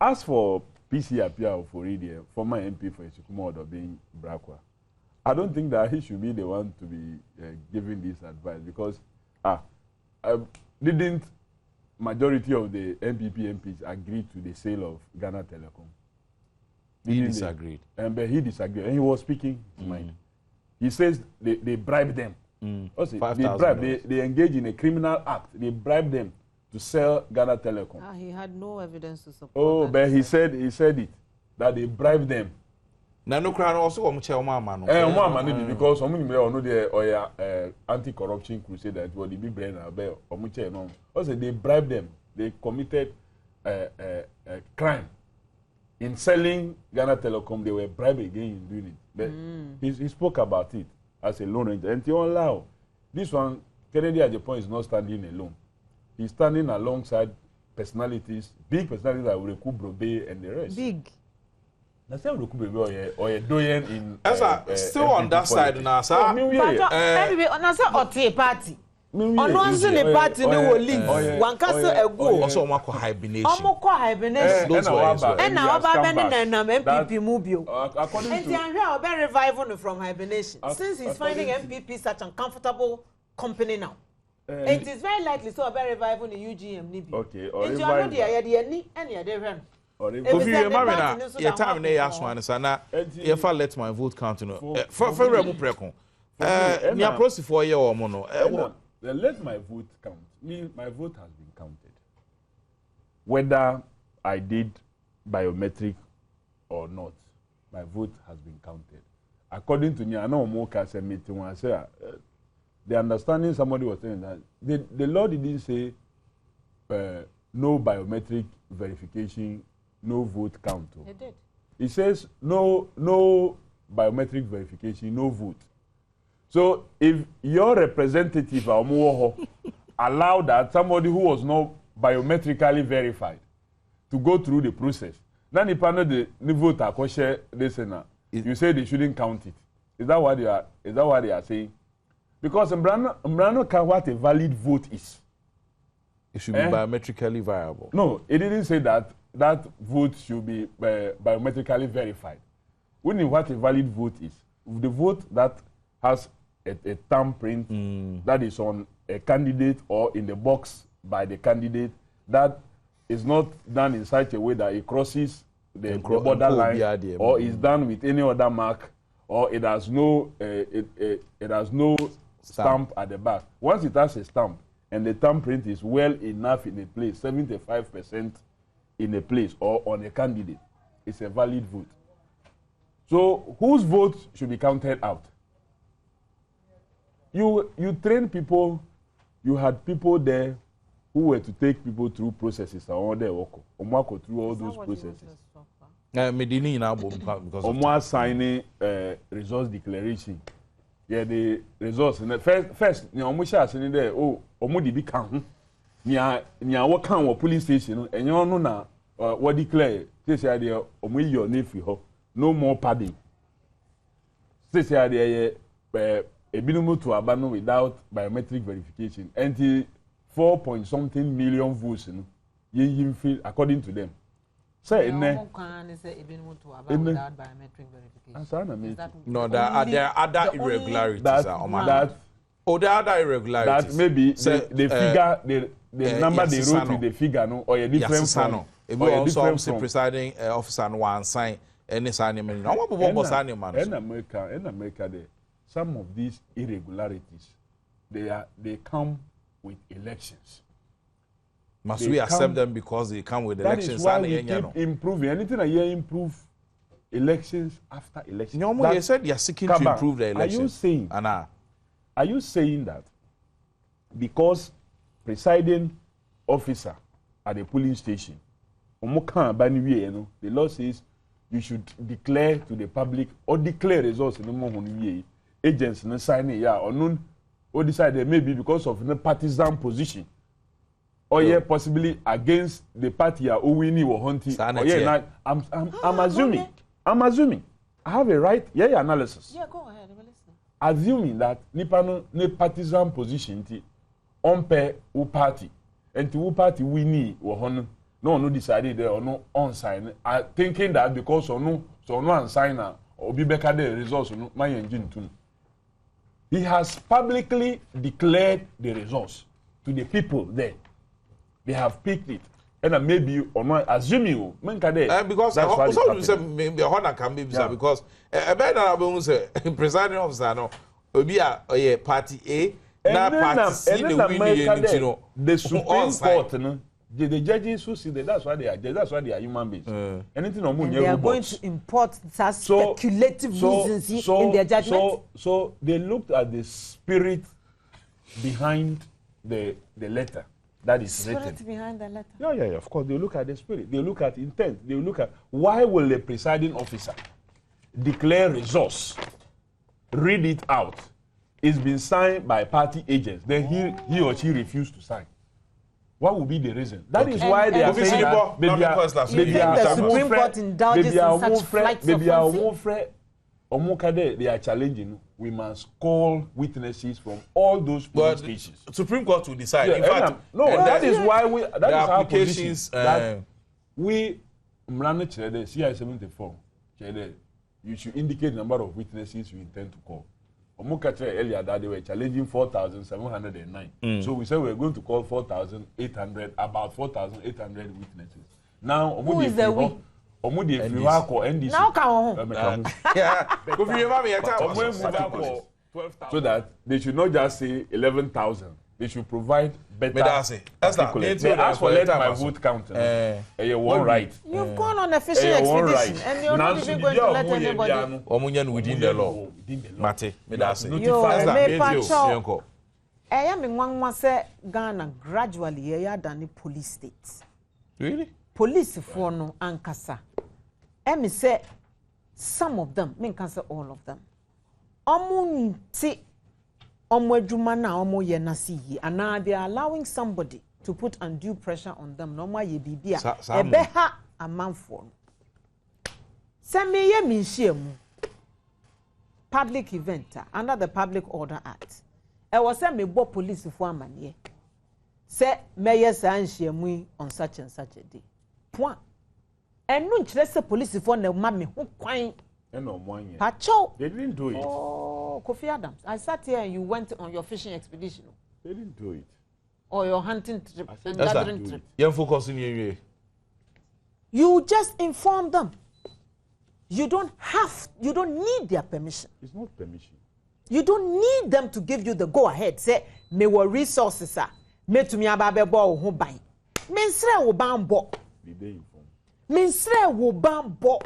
as for PCAPR for Ridia, former MP for Isukumo being Brakwa, I don't think that he should be the one to be giving this advice because didn't majority of the MPs agree to the sale of Ghana Telecom? He disagreed. But he disagreed. And he was speaking his mind. He says they bribed them. They engage in a criminal act. They bribed them to sell Ghana Telecom. He had no evidence to support that. But he said it, that they bribed them. Na no crown also mama because some know the anti-corruption crusade that was the big brain about no. Also they bribed them. They committed a crime in selling Ghana Telecom. They were bribed again in doing it. But he spoke about it as a lone ranger. And he allowed this one. Kennedy Japan is not standing alone. He's standing alongside personalities, big personalities like Ureku Brobe and the rest. Big. Na say we could be or doing in. Still on that side now, sir. Na say oti party. Ononzo the party no will leave. One castle ego. Also one call hibernation. Hibernation. And now about MPP mobile. According to and revival from hibernation. Since he's finding MPP such uncomfortable company now. It is very likely so about revival in UGM. Okay. Or revival. If you remember, your time na ya swan sana. If I let my vote count, for remu preko. Me approach for year or mono. Let my vote count. My vote has been counted. Whether I did biometric or not, my vote has been counted. According to me, I know more meeting when I say the understanding somebody was saying that the law didn't say no biometric verification, no vote count. It did. It says no biometric verification, no vote. So if your representative allow that somebody who was not biometrically verified to go through the process, then if the vote you say they shouldn't count it. Is that what they are saying? Because Mbrano can what a valid vote is. It should be biometrically viable. No, it didn't say that vote should be biometrically verified. We know what a valid vote is. The vote that has a thumbprint that is on a candidate or in the box by the candidate that is not done in such a way that it crosses the borderline or is done with any other mark or it has no stamp at the back. Once it has a stamp and the thumbprint is well enough in a place, 75% in a place or on a candidate, it's a valid vote. So whose vote should be counted out? You train people, you had people there who were to take people through processes and all their work. Omwako through all those processes. Omwa signing resource declaration. Yeah, the resource. First, ni omusha asini there. Oh, omu di kan. Nya what kan police station. And you know na what declare. Say say there omu your name fi. No more padding. Say say there ebinumu to abano without biometric verification. Until 4-point-something million votes, you feel according to them. Say without biometric verification. No, there are other irregularities. There are other irregularities. That maybe the figure, the number they wrote with the figure, no, or a different from. If you also presiding officer one sign any sign in America, some of these irregularities, they come with elections. Must we accept them because they come with elections? That is why we keep improving. Anything I hear improve elections after elections. No, you said you are seeking to improve the elections. Are you saying that because presiding officer at the polling station, the law says you should declare to the public or declare results in the agents and signing or none or decide maybe because of the partisan position or possibly against the party or winning or hunting. I'm assuming. I have a right. Analysis. Yeah, go ahead. Assuming that Nipano ne partisan position on pair or party and to party winning or honor no decided there or no on sign. Thinking that because or no unsigner or be better the results no my engine too. He has publicly declared the results to the people there. They have picked it. And maybe or not assuming because that's also you say maybe a honor can be because a better say presiding officer no obi a party A na party C the winning the Supreme Court no the judges who see that that's why they are human beings. Anything no more they are going to import speculative reasons in their judgment. So they looked at the spirit behind the letter. That is written. Spirit behind the letter. Yeah. Of course, they look at the spirit. They look at intent. They look at why will the presiding officer declare results, read it out. It's been signed by party agents. Then he or she refused to sign. What would be the reason? That is why they are saying that the Supreme Court indulges in such flights of fancy? They are challenging. We must call witnesses from all those police stations. Supreme Court will decide. Yeah, in fact, that is why we. That is our applications. That we Mrane Chere CI 74. You should indicate the number of witnesses you intend to call. Omukatre earlier that they were challenging 4,709. So we said we were going to call 4,800, about 4,800 witnesses. Now, who is the we? NDC. Now come so that they should not just say 11,000. They should provide better. They ask for let my vote count. You want right. You've gone on a fishing expedition and you're not even going to let anybody. Within the law. Mate, I am in one say Ghana gradually than police states. Really? Police for no ankasa. I say some of them, me can say all of them. And now they are allowing somebody to put undue pressure on them. No more ye bibia. Ebeha a man for. Send me ye minshemu. Public event under the Public Order Act. I was send me bo police for man ye. Say mayor sanshemu on such and such a day. Point. And no chile police for the mammy who quine. Pacho. They didn't do it. Oh, Kofi Adams. I sat here and you went on your fishing expedition. They didn't do it. Or your hunting trip and gathering trip. You're focusing you. You just inform them. You don't need their permission. It's not permission. You don't need them to give you the go ahead. Say, me were resources, me to me ababe bo ho ban. Mensre wo ban bo. Did they inform? Mensre wo ban bo.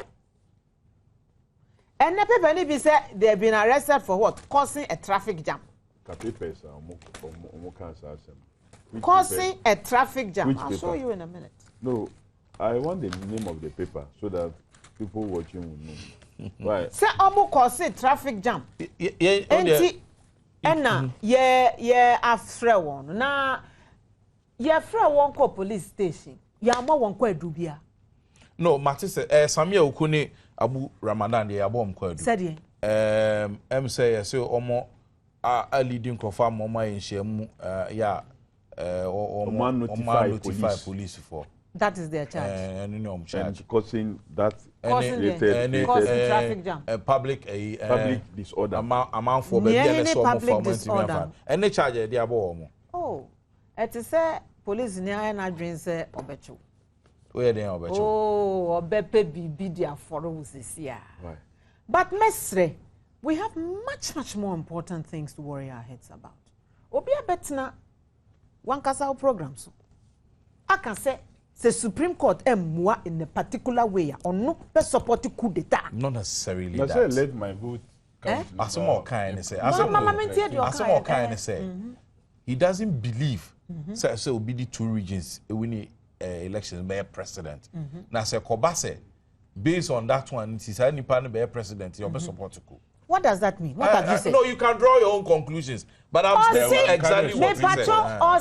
And the people say they have been arrested for what? Causing a traffic jam. Causing a traffic jam. I'll show you in a minute. No, I want the name of the paper so that people watching will know. Right. Say almost causing traffic jam. Yeah, after one. Now, yeah, after one call police station. Yeah, more one call Dubia. No, Matisse, Samia Okune. Abu Ramadan de abom kwadu. Said say omo a leading crofam mama in shemu notify police for. That is their charge. And causing that causing traffic jam. Public disorder. Amount for public disorder. And they charge the abo. Oh, it is police near na dream say obecho. Oh, Bepe Bibi dia for us this year. But Mestre, we have much more important things to worry our heads about. Obia betna one kasao programs. I can say the Supreme Court moi in a particular way or no be support coup d'etat. Not necessarily that. I let my vote count. As more kind say. As more kind say. He doesn't believe so be the two regions winning elections by president. Now say Kobase, based on that one, it is any partner by president, you'll be support to go. What does that mean? What have you said? No, you can draw your own conclusions, but I'm saying exactly what he said. Or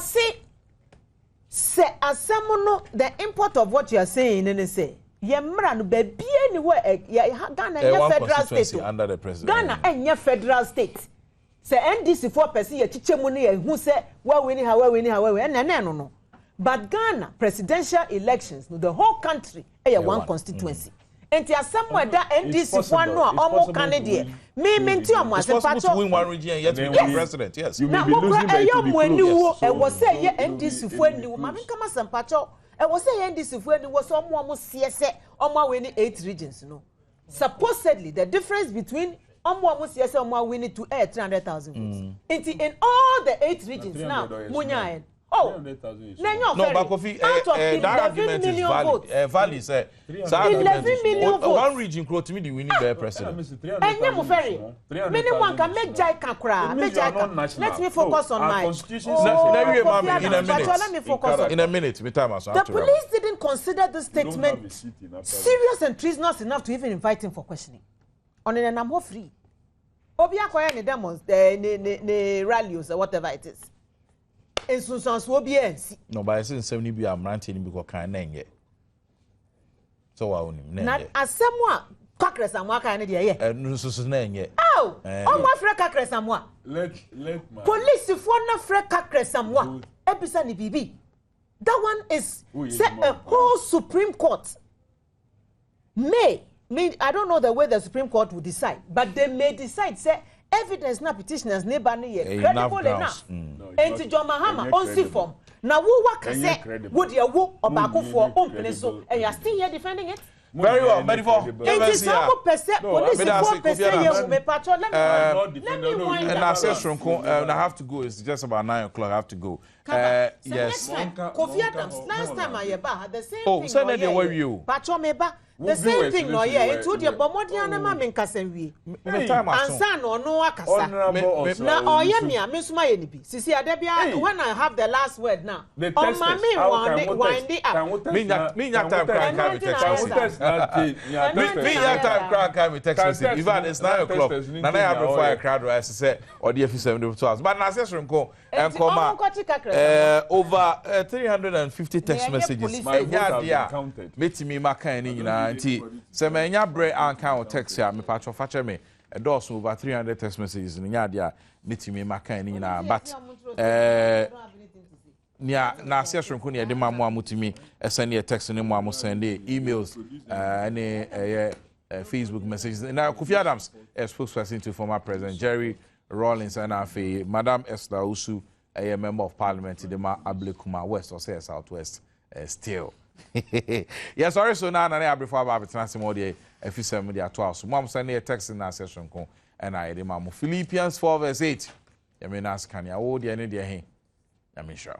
say asamono the import of what you are saying and say yemra no be anywhere Ghana federal state under the president. Ghana enya federal state. Say NDC 4% ye chichemu ne hu say we winning no. But Ghana presidential elections, no, the whole country, one constituency. And there somewhere that NDC for no almost candidate. Me minti omo as possible to win one region and yet to be president. Yes. You may be losing by to be close. I was say NDC for ni mama kama sampacho. I was say NDC for ni was omo CSE omo winning 8 regions no. Supposedly the difference between omo CSE omo winning to 300,000 votes. In all the 8 regions now munya. Oh, no, but Kofi, that argument is valid. Valid say 11 million votes. One region close to me the winning their president. And you ferry. Minimum can make Jai Kakra. Let me focus on mine. Let me focus on in a minute. The police didn't consider this statement serious and treasonous enough to even invite him for questioning. On an I'm free. Obia Koya ne demos, ne rallies or whatever it is. ensunsanso bi ensi no ba ese nsem ni bi amrante ni bi ko kan na enye so wa onim na enye na asɛm a kakresamu aka ne de ye nsusu na enye ọmọ afrɛ kakresamu a let police for na frɛ kakresamu a ebisa ni bibi that one is say a whole Supreme Court may I don't know the way the Supreme Court will decide, but they may decide say evidence na petitioners neighbor ne credible enough. Enti John Mahama on see form. Na wo waka say wo de wo obakofo ompene so and you are still here defending it. Very well, very well. It is some percent police for percent you me patrol let me wind and I say I have to go. It's just about 9 o'clock. I have to go. Yes. Kofi Adams last time I had the same thing. Oh, send it where you. Patrol me ba the same thing no here. It would your bomodian na me nkasa wi. Ansa no no akasa. Na oye me suma ye ni bi. Sisi adebia when I have the last word now. On mami wind it up. Me time cry text. Me time cry text message. Even it's 9 o'clock. Na I have before I crowd I say or the F7 hours. But na say shrinko and come over 350 text messages. Nya dia metimi maka ni nyina nti se menya bre anka o text ya me patcho fache me endorse over 300 text messages nya dia metimi maka ni nyina but nia na asia shronko ne de mamu amutimi send e text ne mu amu send emails any Facebook messages na Kofi Adams spokesperson to former President Jerry Rawlings and afi Madam Esther Usu a member of parliament de ma Ablekuma West or say Southwest still. Yes, sorry, so now I before about transmode if you send me the atoa. Mom send me a text in our session and I demand Philippians 4 verse 8. I mean, ask can you hold the end of the sure.